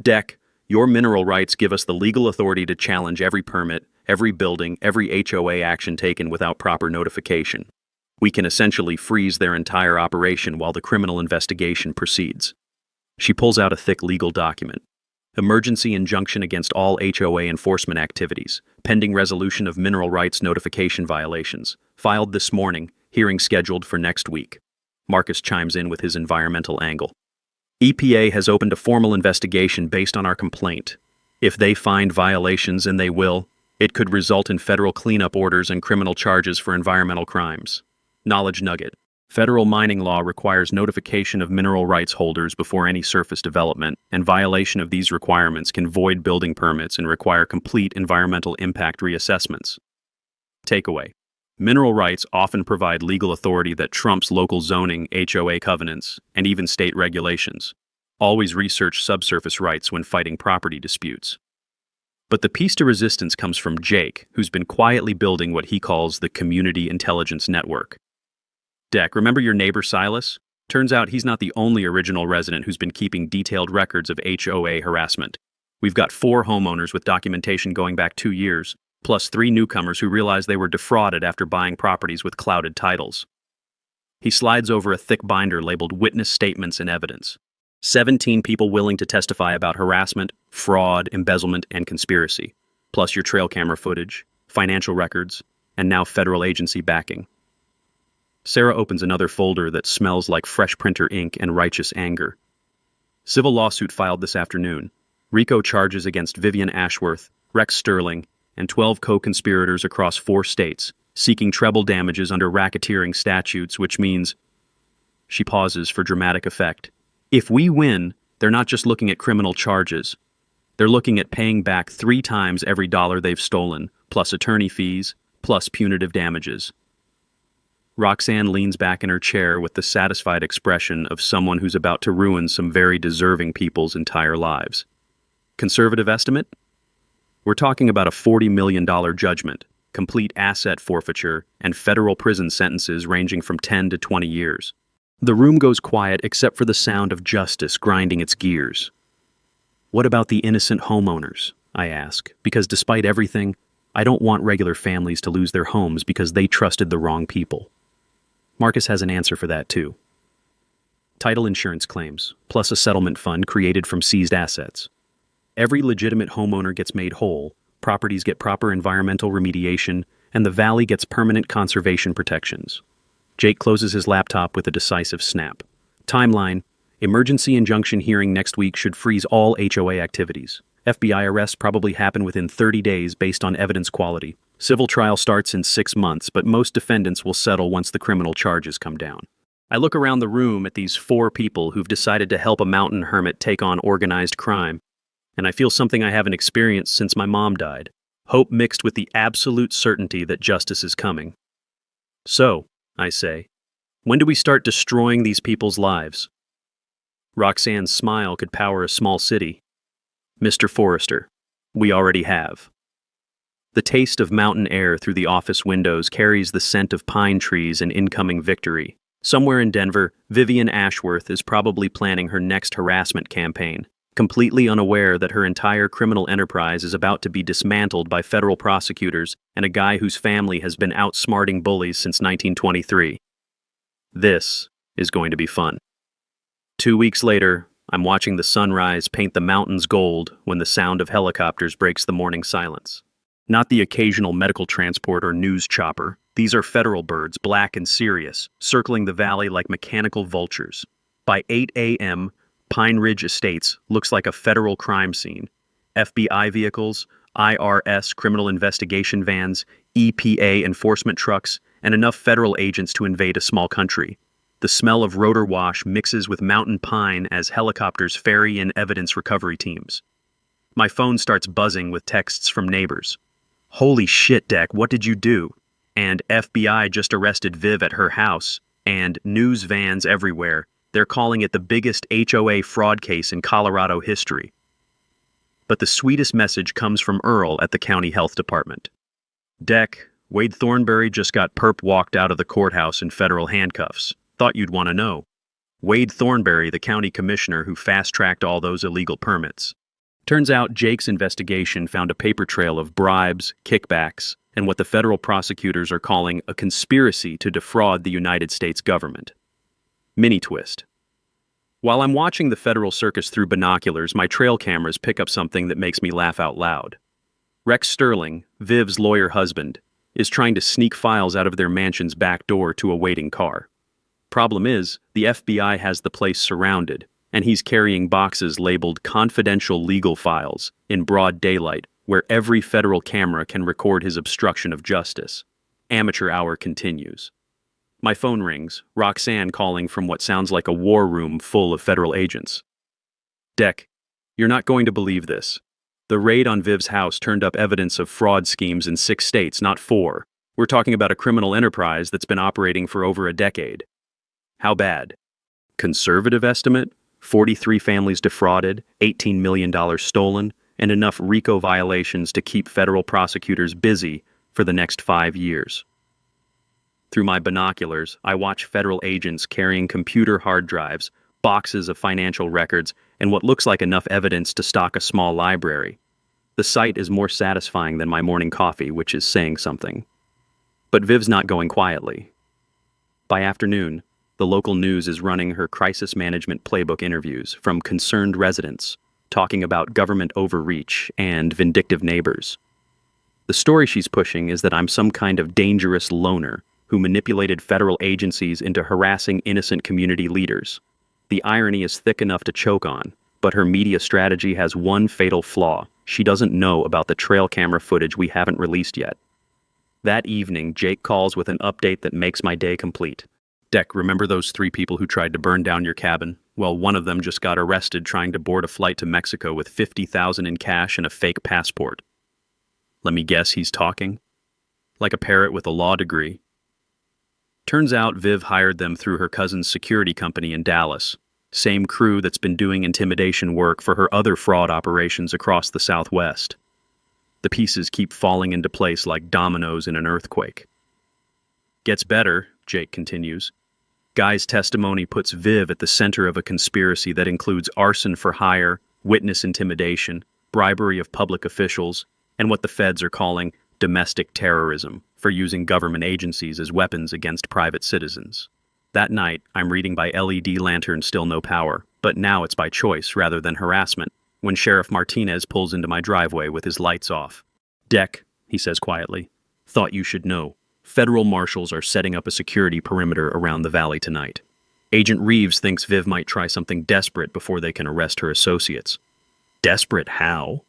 Deck, your mineral rights give us the legal authority to challenge every permit, every building, every HOA action taken without proper notification. We can essentially freeze their entire operation while the criminal investigation proceeds. She pulls out a thick legal document. Emergency injunction against all HOA enforcement activities, pending resolution of mineral rights notification violations, filed this morning, hearing scheduled for next week. Marcus chimes in with his environmental angle. EPA has opened a formal investigation based on our complaint. If they find violations, and they will, it could result in federal cleanup orders and criminal charges for environmental crimes. Knowledge nugget. Federal mining law requires notification of mineral rights holders before any surface development, and violation of these requirements can void building permits and require complete environmental impact reassessments. Takeaway. Mineral rights often provide legal authority that trumps local zoning, HOA covenants, and even state regulations. Always research subsurface rights when fighting property disputes. But the piece to resistance comes from Jake, who's been quietly building what he calls the Community Intelligence Network. Deck, remember your neighbor Silas? Turns out he's not the only original resident who's been keeping detailed records of HOA harassment. We've got 4 homeowners with documentation going back 2 years, plus 3 newcomers who realized they were defrauded after buying properties with clouded titles. He slides over a thick binder labeled Witness Statements and Evidence. 17 people willing to testify about harassment, fraud, embezzlement, and conspiracy, plus your trail camera footage, financial records, and now federal agency backing. Sarah opens another folder that smells like fresh printer ink and righteous anger. Civil lawsuit filed this afternoon. RICO charges against Vivian Ashworth, Rex Sterling, and 12 co-conspirators across 4 states, seeking treble damages under racketeering statutes, which means... She pauses for dramatic effect. If we win, they're not just looking at criminal charges. They're looking at paying back 3 times every dollar they've stolen, plus attorney fees, plus punitive damages. Roxanne leans back in her chair with the satisfied expression of someone who's about to ruin some very deserving people's entire lives. Conservative estimate? We're talking about a $40 million judgment, complete asset forfeiture, and federal prison sentences ranging from 10 to 20 years. The room goes quiet except for the sound of justice grinding its gears. What about the innocent homeowners? I ask, because despite everything, I don't want regular families to lose their homes because they trusted the wrong people. Marcus has an answer for that, too. Title insurance claims, plus a settlement fund created from seized assets. Every legitimate homeowner gets made whole, properties get proper environmental remediation, and the valley gets permanent conservation protections. Jake closes his laptop with a decisive snap. Timeline: emergency injunction hearing next week should freeze all HOA activities. FBI arrests probably happen within 30 days based on evidence quality. Civil trial starts in 6 months, but most defendants will settle once the criminal charges come down. I look around the room at these 4 people who've decided to help a mountain hermit take on organized crime, and I feel something I haven't experienced since my mom died. Hope mixed with the absolute certainty that justice is coming. So, I say, when do we start destroying these people's lives? Roxanne's smile could power a small city. Mr. Forrester, we already have. The taste of mountain air through the office windows carries the scent of pine trees and incoming victory. Somewhere in Denver, Vivian Ashworth is probably planning her next harassment campaign, completely unaware that her entire criminal enterprise is about to be dismantled by federal prosecutors and a guy whose family has been outsmarting bullies since 1923. This is going to be fun. 2 weeks later, I'm watching the sunrise paint the mountains gold when the sound of helicopters breaks the morning silence. Not the occasional medical transport or news chopper. These are federal birds, black and serious, circling the valley like mechanical vultures. By 8 a.m., Pine Ridge Estates looks like a federal crime scene. FBI vehicles, IRS criminal investigation vans, EPA enforcement trucks, and enough federal agents to invade a small country. The smell of rotor wash mixes with mountain pine as helicopters ferry in evidence recovery teams. My phone starts buzzing with texts from neighbors. Holy shit, Deck, what did you do? And FBI just arrested Viv at her house, and news vans everywhere. They're calling it the biggest HOA fraud case in Colorado history. But the sweetest message comes from Earl at the county health department. Deck, Wade Thornberry just got perp walked out of the courthouse in federal handcuffs. Thought you'd want to know. Wade Thornberry, the county commissioner who fast-tracked all those illegal permits. Turns out Jake's investigation found a paper trail of bribes, kickbacks, and what the federal prosecutors are calling a conspiracy to defraud the United States government. Mini twist. While I'm watching the federal circus through binoculars, my trail cameras pick up something that makes me laugh out loud. Rex Sterling, Viv's lawyer husband, is trying to sneak files out of their mansion's back door to a waiting car. Problem is, the FBI has the place surrounded, and he's carrying boxes labeled confidential legal files in broad daylight where every federal camera can record his obstruction of justice. Amateur hour continues. My phone rings, Roxanne calling from what sounds like a war room full of federal agents. Deck, you're not going to believe this. The raid on Viv's house turned up evidence of fraud schemes in 6 states, not 4. We're talking about a criminal enterprise that's been operating for over a decade. How bad? Conservative estimate? 43 families defrauded, $18 million stolen, and enough RICO violations to keep federal prosecutors busy for the next 5 years. Through my binoculars, I watch federal agents carrying computer hard drives, boxes of financial records, and what looks like enough evidence to stock a small library. The sight is more satisfying than my morning coffee, which is saying something. But Viv's not going quietly. By afternoon, the local news is running her crisis management playbook interviews from concerned residents, talking about government overreach and vindictive neighbors. The story she's pushing is that I'm some kind of dangerous loner who manipulated federal agencies into harassing innocent community leaders. The irony is thick enough to choke on, but her media strategy has one fatal flaw. She doesn't know about the trail camera footage we haven't released yet. That evening, Jake calls with an update that makes my day complete. Deck, remember those 3 people who tried to burn down your cabin? Well, one of them just got arrested trying to board a flight to Mexico with $50,000 in cash and a fake passport. Let me guess, he's talking? Like a parrot with a law degree. Turns out Viv hired them through her cousin's security company in Dallas, same crew that's been doing intimidation work for her other fraud operations across the Southwest. The pieces keep falling into place like dominoes in an earthquake. Gets better, Jake continues. Guy's testimony puts Viv at the center of a conspiracy that includes arson for hire, witness intimidation, bribery of public officials, and what the feds are calling domestic terrorism for using government agencies as weapons against private citizens. That night, I'm reading by LED lantern, still no power, but now it's by choice rather than harassment, when Sheriff Martinez pulls into my driveway with his lights off. Deck, he says quietly, thought you should know. Federal marshals are setting up a security perimeter around the valley tonight. Agent Reeves thinks Viv might try something desperate before they can arrest her associates. Desperate how?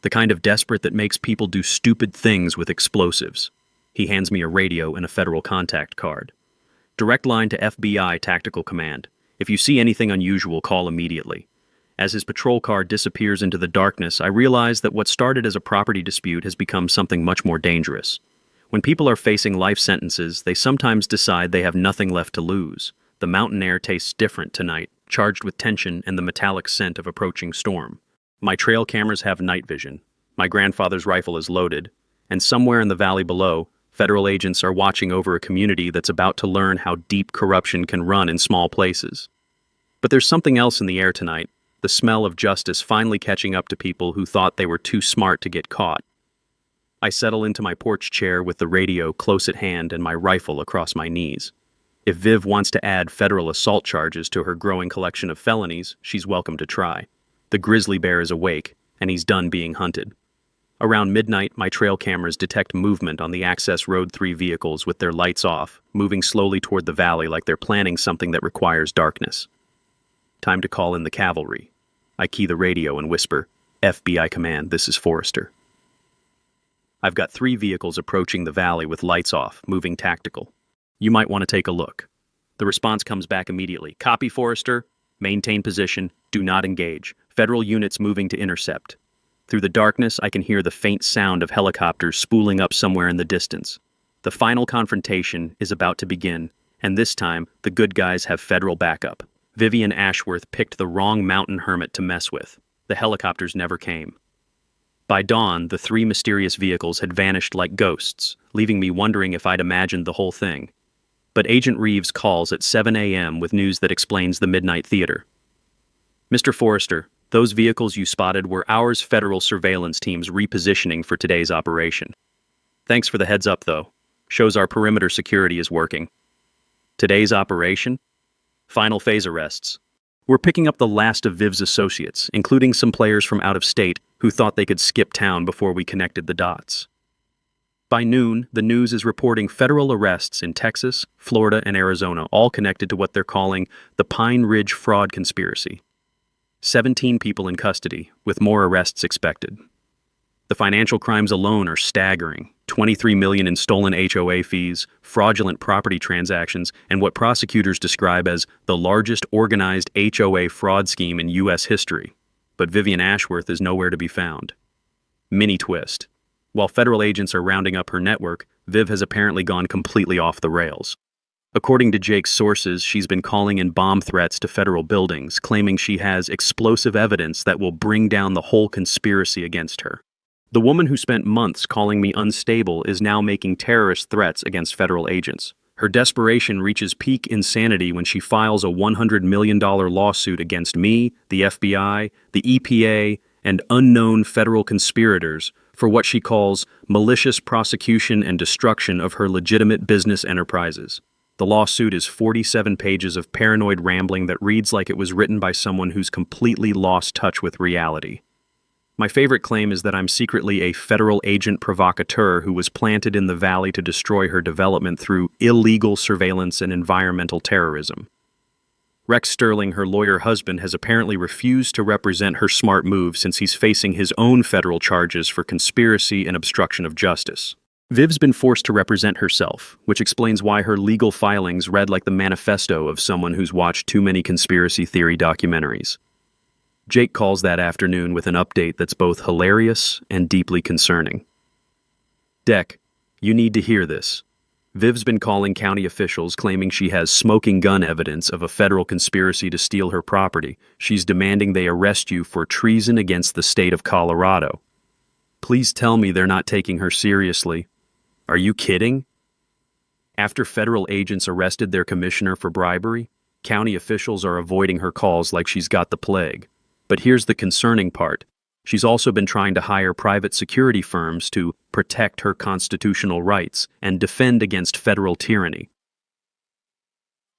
The kind of desperate that makes people do stupid things with explosives. He hands me a radio and a federal contact card. Direct line to FBI Tactical Command. If you see anything unusual, call immediately. As his patrol car disappears into the darkness, I realize that what started as a property dispute has become something much more dangerous. When people are facing life sentences, they sometimes decide they have nothing left to lose. The mountain air tastes different tonight, charged with tension and the metallic scent of approaching storm. My trail cameras have night vision. My grandfather's rifle is loaded, and somewhere in the valley below, federal agents are watching over a community that's about to learn how deep corruption can run in small places. But there's something else in the air tonight, the smell of justice finally catching up to people who thought they were too smart to get caught. I settle into my porch chair with the radio close at hand and my rifle across my knees. If Viv wants to add federal assault charges to her growing collection of felonies, she's welcome to try. The grizzly bear is awake, and he's done being hunted. Around midnight, my trail cameras detect movement on the Access Road 3 vehicles with their lights off, moving slowly toward the valley like they're planning something that requires darkness. Time to call in the cavalry. I key the radio and whisper, FBI command, this is Forrester. I've got 3 vehicles approaching the valley with lights off, moving tactical. You might want to take a look. The response comes back immediately. Copy, Forrester. Maintain position. Do not engage. Federal units moving to intercept. Through the darkness, I can hear the faint sound of helicopters spooling up somewhere in the distance. The final confrontation is about to begin, and this time, the good guys have federal backup. Vivian Ashworth picked the wrong mountain hermit to mess with. The helicopters never came. By dawn, the 3 mysterious vehicles had vanished like ghosts, leaving me wondering if I'd imagined the whole thing. But Agent Reeves calls at 7 a.m. with news that explains the midnight theater. Mr. Forrester, those vehicles you spotted were ours federal surveillance teams repositioning for today's operation. Thanks for the heads up, though. Shows our perimeter security is working. Today's operation? Final phase arrests. We're picking up the last of Viv's associates, including some players from out of state who thought they could skip town before we connected the dots. By noon, the news is reporting federal arrests in Texas, Florida, and Arizona, all connected to what they're calling the Pine Ridge fraud conspiracy. 17 people in custody, with more arrests expected. The financial crimes alone are staggering. $23 million in stolen HOA fees, fraudulent property transactions, and what prosecutors describe as the largest organized HOA fraud scheme in U.S. history. But Vivian Ashworth is nowhere to be found. Mini twist. While federal agents are rounding up her network, Viv has apparently gone completely off the rails. According to Jake's sources, she's been calling in bomb threats to federal buildings, claiming she has explosive evidence that will bring down the whole conspiracy against her. The woman who spent months calling me unstable is now making terrorist threats against federal agents. Her desperation reaches peak insanity when she files a $100 million lawsuit against me, the FBI, the EPA, and unknown federal conspirators for what she calls malicious prosecution and destruction of her legitimate business enterprises. The lawsuit is 47 pages of paranoid rambling that reads like it was written by someone who's completely lost touch with reality. My favorite claim is that I'm secretly a federal agent provocateur who was planted in the valley to destroy her development through illegal surveillance and environmental terrorism. Rex Sterling, her lawyer husband, has apparently refused to represent her smart move since he's facing his own federal charges for conspiracy and obstruction of justice. Viv's been forced to represent herself, which explains why her legal filings read like the manifesto of someone who's watched too many conspiracy theory documentaries. Jake calls that afternoon with an update that's both hilarious and deeply concerning. Deck, you need to hear this. Viv's been calling county officials claiming she has smoking gun evidence of a federal conspiracy to steal her property. She's demanding they arrest you for treason against the state of Colorado. Please tell me they're not taking her seriously. Are you kidding? After federal agents arrested their commissioner for bribery, county officials are avoiding her calls like she's got the plague. But here's the concerning part. She's also been trying to hire private security firms to protect her constitutional rights and defend against federal tyranny.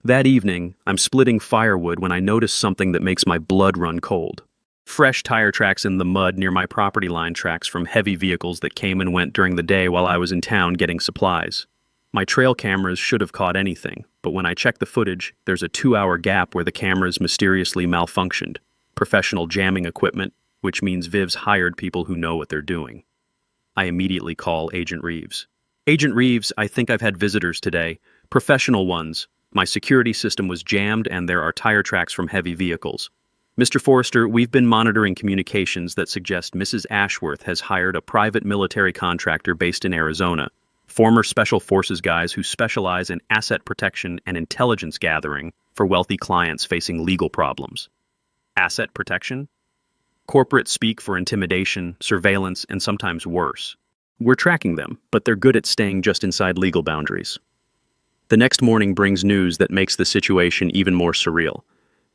That evening, I'm splitting firewood when I notice something that makes my blood run cold. Fresh tire tracks in the mud near my property line tracks from heavy vehicles that came and went during the day while I was in town getting supplies. My trail cameras should have caught anything, but when I check the footage, there's a 2-hour gap where the cameras mysteriously malfunctioned. Professional jamming equipment, which means Viv's hired people who know what they're doing. I immediately call Agent Reeves. Agent Reeves, I think I've had visitors today. Professional ones. My security system was jammed and there are tire tracks from heavy vehicles. Mr. Forrester, we've been monitoring communications that suggest Mrs. Ashworth has hired a private military contractor based in Arizona. Former Special Forces guys who specialize in asset protection and intelligence gathering for wealthy clients facing legal problems. Asset protection? Corporate speak for intimidation, surveillance, and sometimes worse. We're tracking them, but they're good at staying just inside legal boundaries. The next morning brings news that makes the situation even more surreal.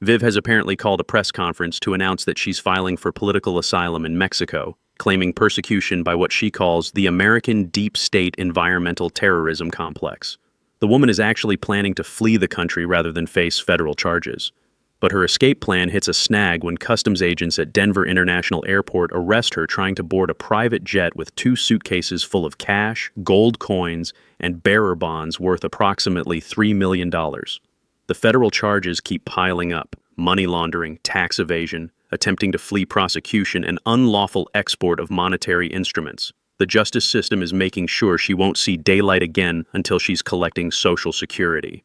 Viv has apparently called a press conference to announce that she's filing for political asylum in Mexico, claiming persecution by what she calls the American Deep State Environmental Terrorism Complex. The woman is actually planning to flee the country rather than face federal charges. But her escape plan hits a snag when customs agents at Denver International Airport arrest her trying to board a private jet with 2 suitcases full of cash, gold coins, and bearer bonds worth approximately $3 million. The federal charges keep piling up: money laundering, tax evasion, attempting to flee prosecution, and unlawful export of monetary instruments. The justice system is making sure she won't see daylight again until she's collecting Social Security.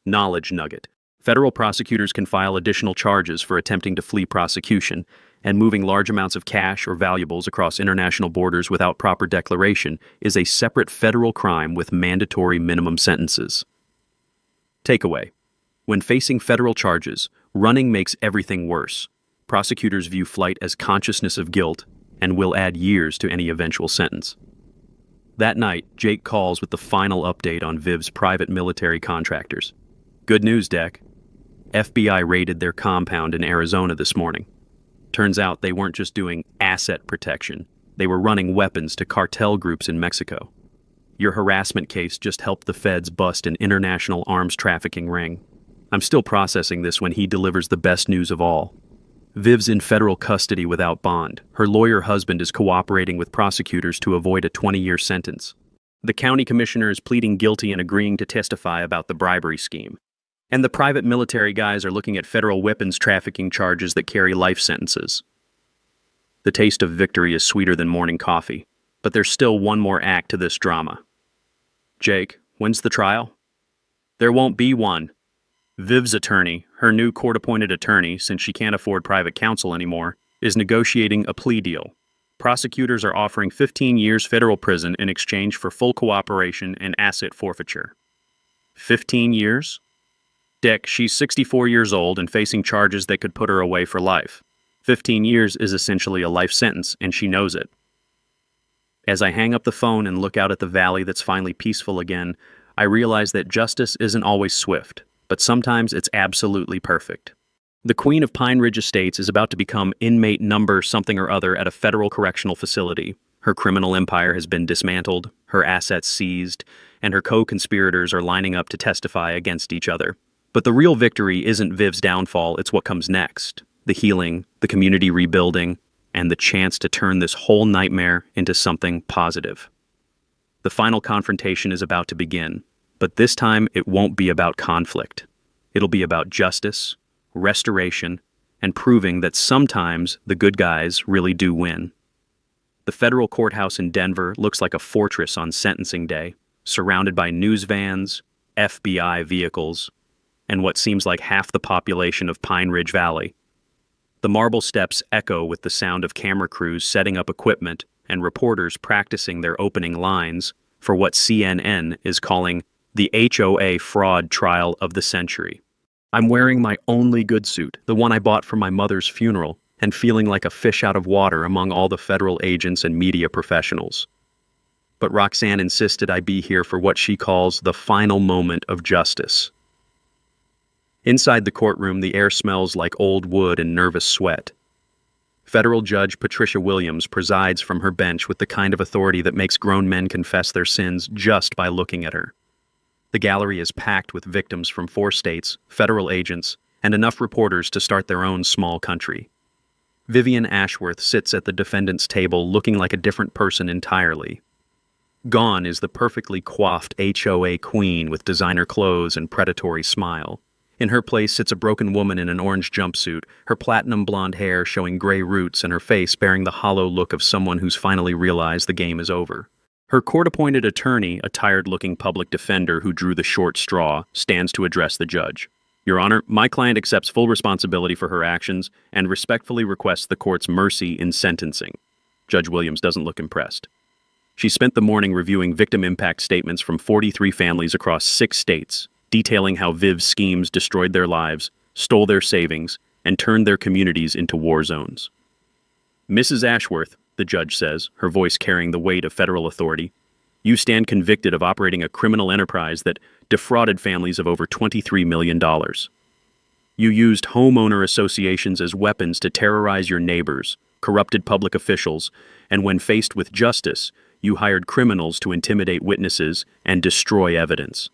Knowledge nugget. Federal prosecutors can file additional charges for attempting to flee prosecution, and moving large amounts of cash or valuables across international borders without proper declaration is a separate federal crime with mandatory minimum sentences. Takeaway. When facing federal charges, running makes everything worse. Prosecutors view flight as consciousness of guilt and will add years to any eventual sentence. That night, Jake calls with the final update on Viv's private military contractors. Good news, Deck. FBI raided their compound in Arizona this morning. Turns out they weren't just doing asset protection. They were running weapons to cartel groups in Mexico. Your harassment case just helped the feds bust an international arms trafficking ring. I'm still processing this when he delivers the best news of all. Viv's in federal custody without bond. Her lawyer husband is cooperating with prosecutors to avoid a 20-year sentence. The county commissioner is pleading guilty and agreeing to testify about the bribery scheme. And the private military guys are looking at federal weapons trafficking charges that carry life sentences. The taste of victory is sweeter than morning coffee, but there's still one more act to this drama. Jake, when's the trial? There won't be one. Viv's attorney, her new court-appointed attorney, since she can't afford private counsel anymore, is negotiating a plea deal. Prosecutors are offering 15 years federal prison in exchange for full cooperation and asset forfeiture. 15 years? Dick, she's 64 years old and facing charges that could put her away for life. 15 years is essentially a life sentence, and she knows it. As I hang up the phone and look out at the valley that's finally peaceful again, I realize that justice isn't always swift, but sometimes it's absolutely perfect. The Queen of Pine Ridge Estates is about to become inmate number something or other at a federal correctional facility. Her criminal empire has been dismantled, her assets seized, and her co-conspirators are lining up to testify against each other. But the real victory isn't Viv's downfall, it's what comes next. The healing, the community rebuilding, and the chance to turn this whole nightmare into something positive. The final confrontation is about to begin, but this time it won't be about conflict. It'll be about justice, restoration, and proving that sometimes the good guys really do win. The federal courthouse in Denver looks like a fortress on sentencing day, surrounded by news vans, FBI vehicles, and what seems like half the population of Pine Ridge Valley. The marble steps echo with the sound of camera crews setting up equipment and reporters practicing their opening lines for what CNN is calling the HOA fraud trial of the century. I'm wearing my only good suit, the one I bought for my mother's funeral, and feeling like a fish out of water among all the federal agents and media professionals. But Roxanne insisted I be here for what she calls the final moment of justice. Inside the courtroom, the air smells like old wood and nervous sweat. Federal Judge Patricia Williams presides from her bench with the kind of authority that makes grown men confess their sins just by looking at her. The gallery is packed with victims from 4 states, federal agents, and enough reporters to start their own small country. Vivian Ashworth sits at the defendant's table looking like a different person entirely. Gone is the perfectly coiffed HOA queen with designer clothes and predatory smile. In her place sits a broken woman in an orange jumpsuit, her platinum blonde hair showing gray roots and her face bearing the hollow look of someone who's finally realized the game is over. Her court-appointed attorney, a tired-looking public defender who drew the short straw, stands to address the judge. Your Honor, my client accepts full responsibility for her actions and respectfully requests the court's mercy in sentencing. Judge Williams doesn't look impressed. She spent the morning reviewing victim impact statements from 43 families across 6 states, detailing how Viv's schemes destroyed their lives, stole their savings, and turned their communities into war zones. Mrs. Ashworth, the judge says, her voice carrying the weight of federal authority, you stand convicted of operating a criminal enterprise that defrauded families of over $23 million. You used homeowner associations as weapons to terrorize your neighbors, corrupted public officials, and when faced with justice, you hired criminals to intimidate witnesses and destroy evidence.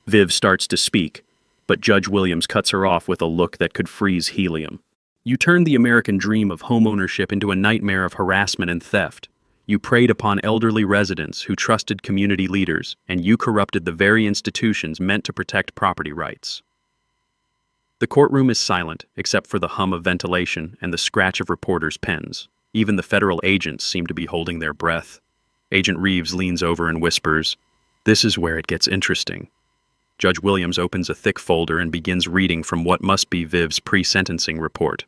Viv starts to speak, but Judge Williams cuts her off with a look that could freeze helium. You turned the American dream of homeownership into a nightmare of harassment and theft. You preyed upon elderly residents who trusted community leaders, and you corrupted the very institutions meant to protect property rights. The courtroom is silent, except for the hum of ventilation and the scratch of reporters' pens. Even the federal agents seem to be holding their breath. Agent Reeves leans over and whispers, "This is where it gets interesting." Judge Williams opens a thick folder and begins reading from what must be Viv's pre-sentencing report.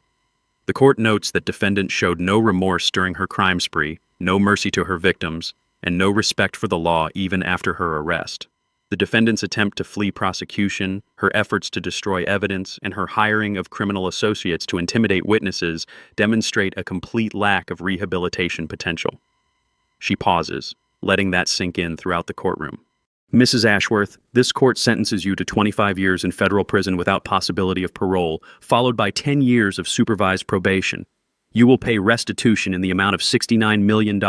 The court notes that defendant showed no remorse during her crime spree, no mercy to her victims, and no respect for the law even after her arrest. The defendant's attempt to flee prosecution, her efforts to destroy evidence, and her hiring of criminal associates to intimidate witnesses demonstrate a complete lack of rehabilitation potential. She pauses, letting that sink in throughout the courtroom. Mrs. Ashworth, this court sentences you to 25 years in federal prison without possibility of parole, followed by 10 years of supervised probation. You will pay restitution in the amount of $69 million,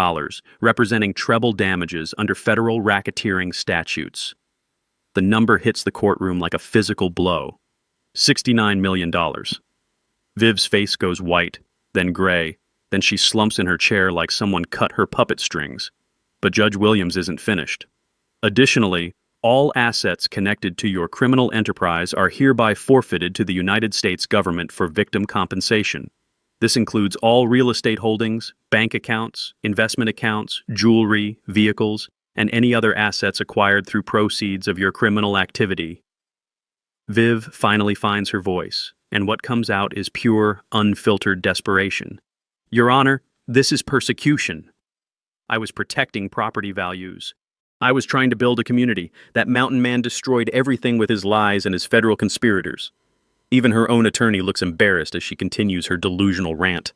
representing treble damages under federal racketeering statutes. The number hits the courtroom like a physical blow. $69 million. Viv's face goes white, then gray, then she slumps in her chair like someone cut her puppet strings. But Judge Williams isn't finished. Additionally, all assets connected to your criminal enterprise are hereby forfeited to the United States government for victim compensation. This includes all real estate holdings, bank accounts, investment accounts, jewelry, vehicles, and any other assets acquired through proceeds of your criminal activity. Viv finally finds her voice, and what comes out is pure, unfiltered desperation. Your Honor, this is persecution. I was protecting property values. I was trying to build a community. That mountain man destroyed everything with his lies and his federal conspirators. Even her own attorney looks embarrassed as she continues her delusional rant.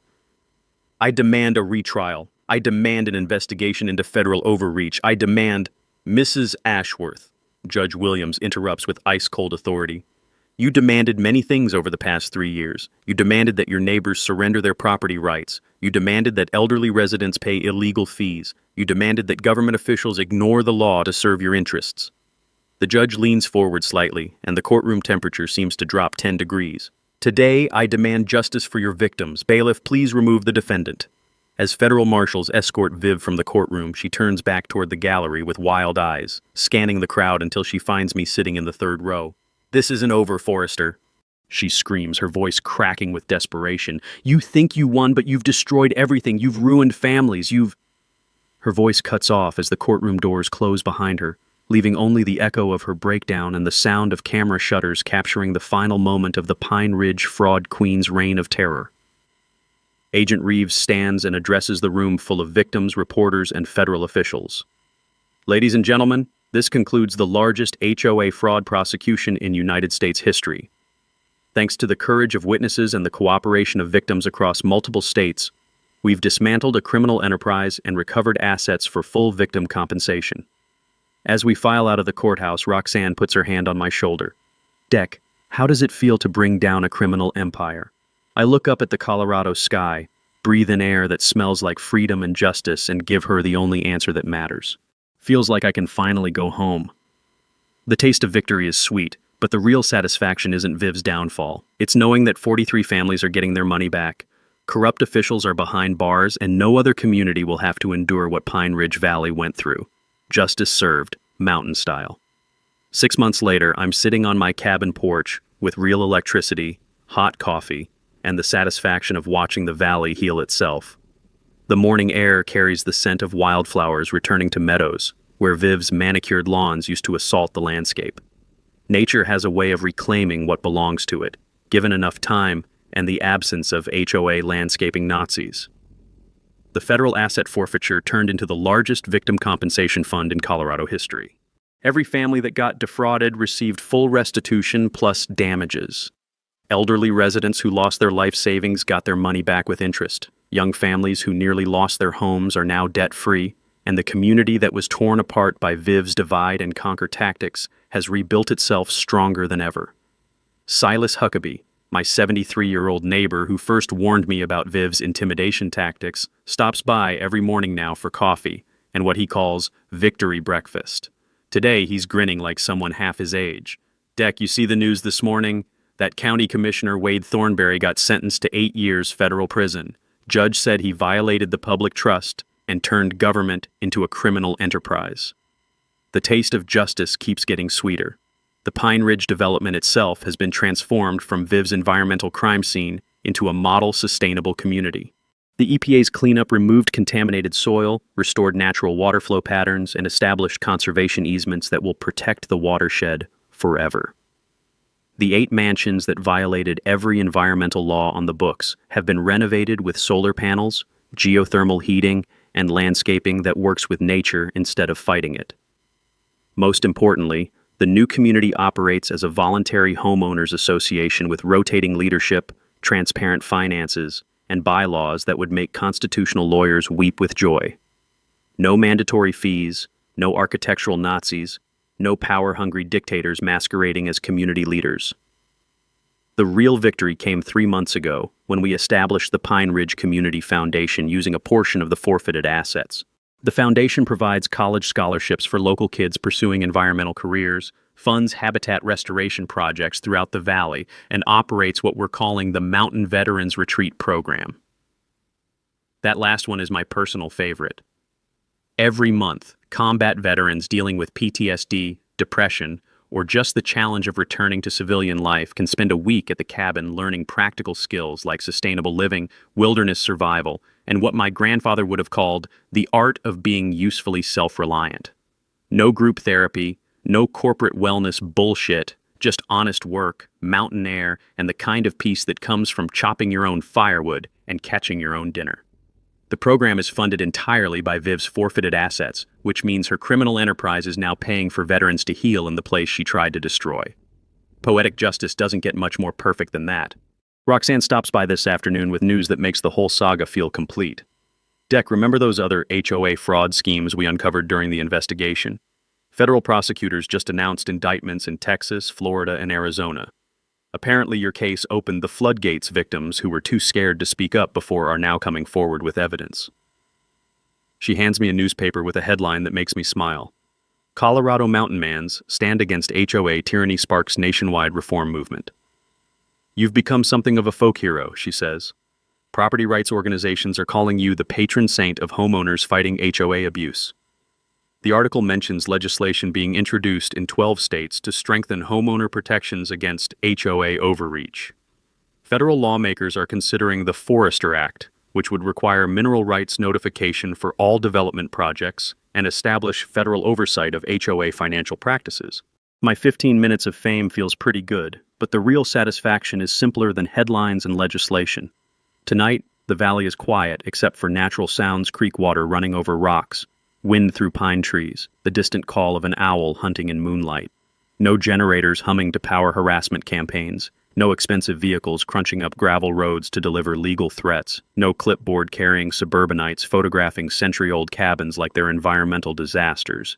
I demand a retrial. I demand an investigation into federal overreach. I demand— Mrs. Ashworth, Judge Williams interrupts with ice-cold authority. You demanded many things over the past 3 years. You demanded that your neighbors surrender their property rights. You demanded that elderly residents pay illegal fees. You demanded that government officials ignore the law to serve your interests. The judge leans forward slightly, and the courtroom temperature seems to drop 10 degrees. Today, I demand justice for your victims. Bailiff, please remove the defendant. As federal marshals escort Viv from the courtroom, she turns back toward the gallery with wild eyes, scanning the crowd until she finds me sitting in the third row. This isn't over, Forrester, she screams, her voice cracking with desperation. You think you won, but you've destroyed everything. You've ruined families. Her voice cuts off as the courtroom doors close behind her, leaving only the echo of her breakdown and the sound of camera shutters capturing the final moment of the Pine Ridge fraud queen's reign of terror. Agent Reeves stands and addresses the room full of victims, reporters, and federal officials. Ladies and gentlemen, this concludes the largest HOA fraud prosecution in United States history. Thanks to the courage of witnesses and the cooperation of victims across multiple states, we've dismantled a criminal enterprise and recovered assets for full victim compensation. As we file out of the courthouse, Roxanne puts her hand on my shoulder. Deck, how does it feel to bring down a criminal empire? I look up at the Colorado sky, breathe in air that smells like freedom and justice, and give her the only answer that matters. Feels like I can finally go home. The taste of victory is sweet, but the real satisfaction isn't Viv's downfall. It's knowing that 43 families are getting their money back. Corrupt officials are behind bars, and no other community will have to endure what Pine Ridge Valley went through. Justice served, mountain style. 6 months later, I'm sitting on my cabin porch with real electricity, hot coffee, and the satisfaction of watching the valley heal itself. The morning air carries the scent of wildflowers returning to meadows, where Viv's manicured lawns used to assault the landscape. Nature has a way of reclaiming what belongs to it, given enough time and the absence of HOA landscaping Nazis. The federal asset forfeiture turned into the largest victim compensation fund in Colorado history. Every family that got defrauded received full restitution plus damages. Elderly residents who lost their life savings got their money back with interest. Young families who nearly lost their homes are now debt-free, and the community that was torn apart by Viv's divide and conquer tactics has rebuilt itself stronger than ever. Silas Huckabee, my 73-year-old neighbor who first warned me about Viv's intimidation tactics, stops by every morning now for coffee and what he calls victory breakfast. Today, he's grinning like someone half his age. Deck, you see the news this morning? That County Commissioner Wade Thornberry got sentenced to 8 years federal prison. Judge said he violated the public trust and turned government into a criminal enterprise. The taste of justice keeps getting sweeter. The Pine Ridge development itself has been transformed from Viv's environmental crime scene into a model sustainable community. The EPA's cleanup removed contaminated soil, restored natural water flow patterns, and established conservation easements that will protect the watershed forever. The 8 mansions that violated every environmental law on the books have been renovated with solar panels, geothermal heating, and landscaping that works with nature instead of fighting it. Most importantly, the new community operates as a voluntary homeowners association with rotating leadership, transparent finances, and bylaws that would make constitutional lawyers weep with joy. No mandatory fees, no architectural Nazis, no power-hungry dictators masquerading as community leaders. The real victory came 3 months ago when we established the Pine Ridge Community Foundation using a portion of the forfeited assets. The foundation provides college scholarships for local kids pursuing environmental careers, funds habitat restoration projects throughout the valley, and operates what we're calling the Mountain Veterans Retreat Program. That last one is my personal favorite. Every month, combat veterans dealing with PTSD, depression, or just the challenge of returning to civilian life can spend a week at the cabin learning practical skills like sustainable living, wilderness survival, and what my grandfather would have called the art of being usefully self-reliant. No group therapy, no corporate wellness bullshit, just honest work, mountain air, and the kind of peace that comes from chopping your own firewood and catching your own dinner. The program is funded entirely by Viv's forfeited assets, which means her criminal enterprise is now paying for veterans to heal in the place she tried to destroy. Poetic justice doesn't get much more perfect than that. Roxanne stops by this afternoon with news that makes the whole saga feel complete. Deck, remember those other HOA fraud schemes we uncovered during the investigation? Federal prosecutors just announced indictments in Texas, Florida, and Arizona. Apparently your case opened the floodgates. Victims who were too scared to speak up before are now coming forward with evidence. She hands me a newspaper with a headline that makes me smile. Colorado mountain mans stand against HOA tyranny sparks nationwide reform movement. You've become something of a folk hero, she says. Property rights organizations are calling you the patron saint of homeowners fighting HOA abuse. The article mentions legislation being introduced in 12 states to strengthen homeowner protections against HOA overreach. Federal lawmakers are considering the Forester Act, which would require mineral rights notification for all development projects and establish federal oversight of HOA financial practices. My 15 minutes of fame feels pretty good, but the real satisfaction is simpler than headlines and legislation. Tonight, the valley is quiet except for natural sounds, creek water running over rocks, wind through pine trees, the distant call of an owl hunting in moonlight. No generators humming to power harassment campaigns. No expensive vehicles crunching up gravel roads to deliver legal threats. No clipboard-carrying suburbanites photographing century-old cabins like they're environmental disasters.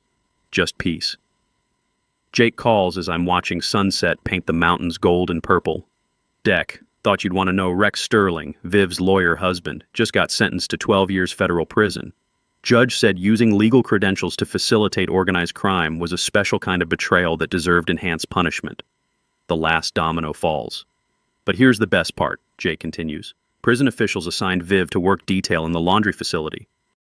Just peace. Jake calls as I'm watching sunset paint the mountains gold and purple. Deck, thought you'd want to know Rex Sterling, Viv's lawyer husband, just got sentenced to 12 years federal prison. Judge said using legal credentials to facilitate organized crime was a special kind of betrayal that deserved enhanced punishment. The last domino falls. But here's the best part, Jake continues. Prison officials assigned Viv to work detail in the laundry facility.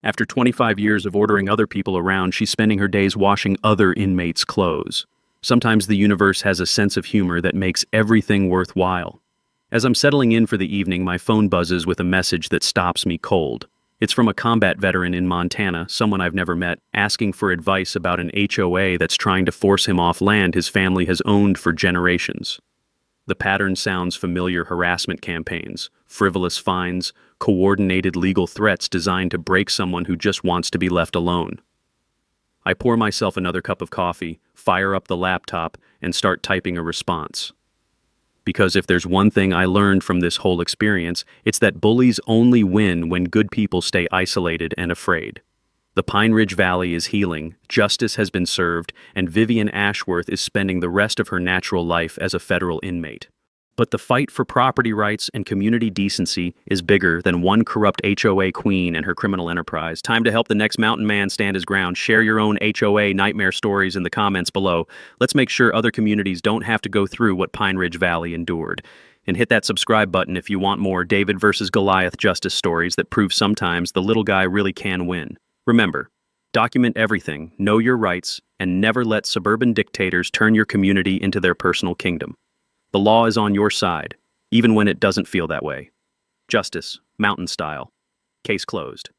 After 25 years of ordering other people around, she's spending her days washing other inmates' clothes. Sometimes the universe has a sense of humor that makes everything worthwhile. As I'm settling in for the evening, my phone buzzes with a message that stops me cold. It's from a combat veteran in Montana, someone I've never met, asking for advice about an HOA that's trying to force him off land his family has owned for generations. The pattern sounds familiar: harassment campaigns, frivolous fines, coordinated legal threats designed to break someone who just wants to be left alone. I pour myself another cup of coffee, fire up the laptop, and start typing a response. Because if there's one thing I learned from this whole experience, it's that bullies only win when good people stay isolated and afraid. The Pine Ridge Valley is healing, justice has been served, and Vivian Ashworth is spending the rest of her natural life as a federal inmate. But the fight for property rights and community decency is bigger than one corrupt HOA queen and her criminal enterprise. Time to help the next mountain man stand his ground. Share your own HOA nightmare stories in the comments below. Let's make sure other communities don't have to go through what Pine Ridge Valley endured. And hit that subscribe button if you want more David versus Goliath justice stories that prove sometimes the little guy really can win. Remember, document everything, know your rights, and never let suburban dictators turn your community into their personal kingdom. The law is on your side, even when it doesn't feel that way. Justice, mountain style. Case closed.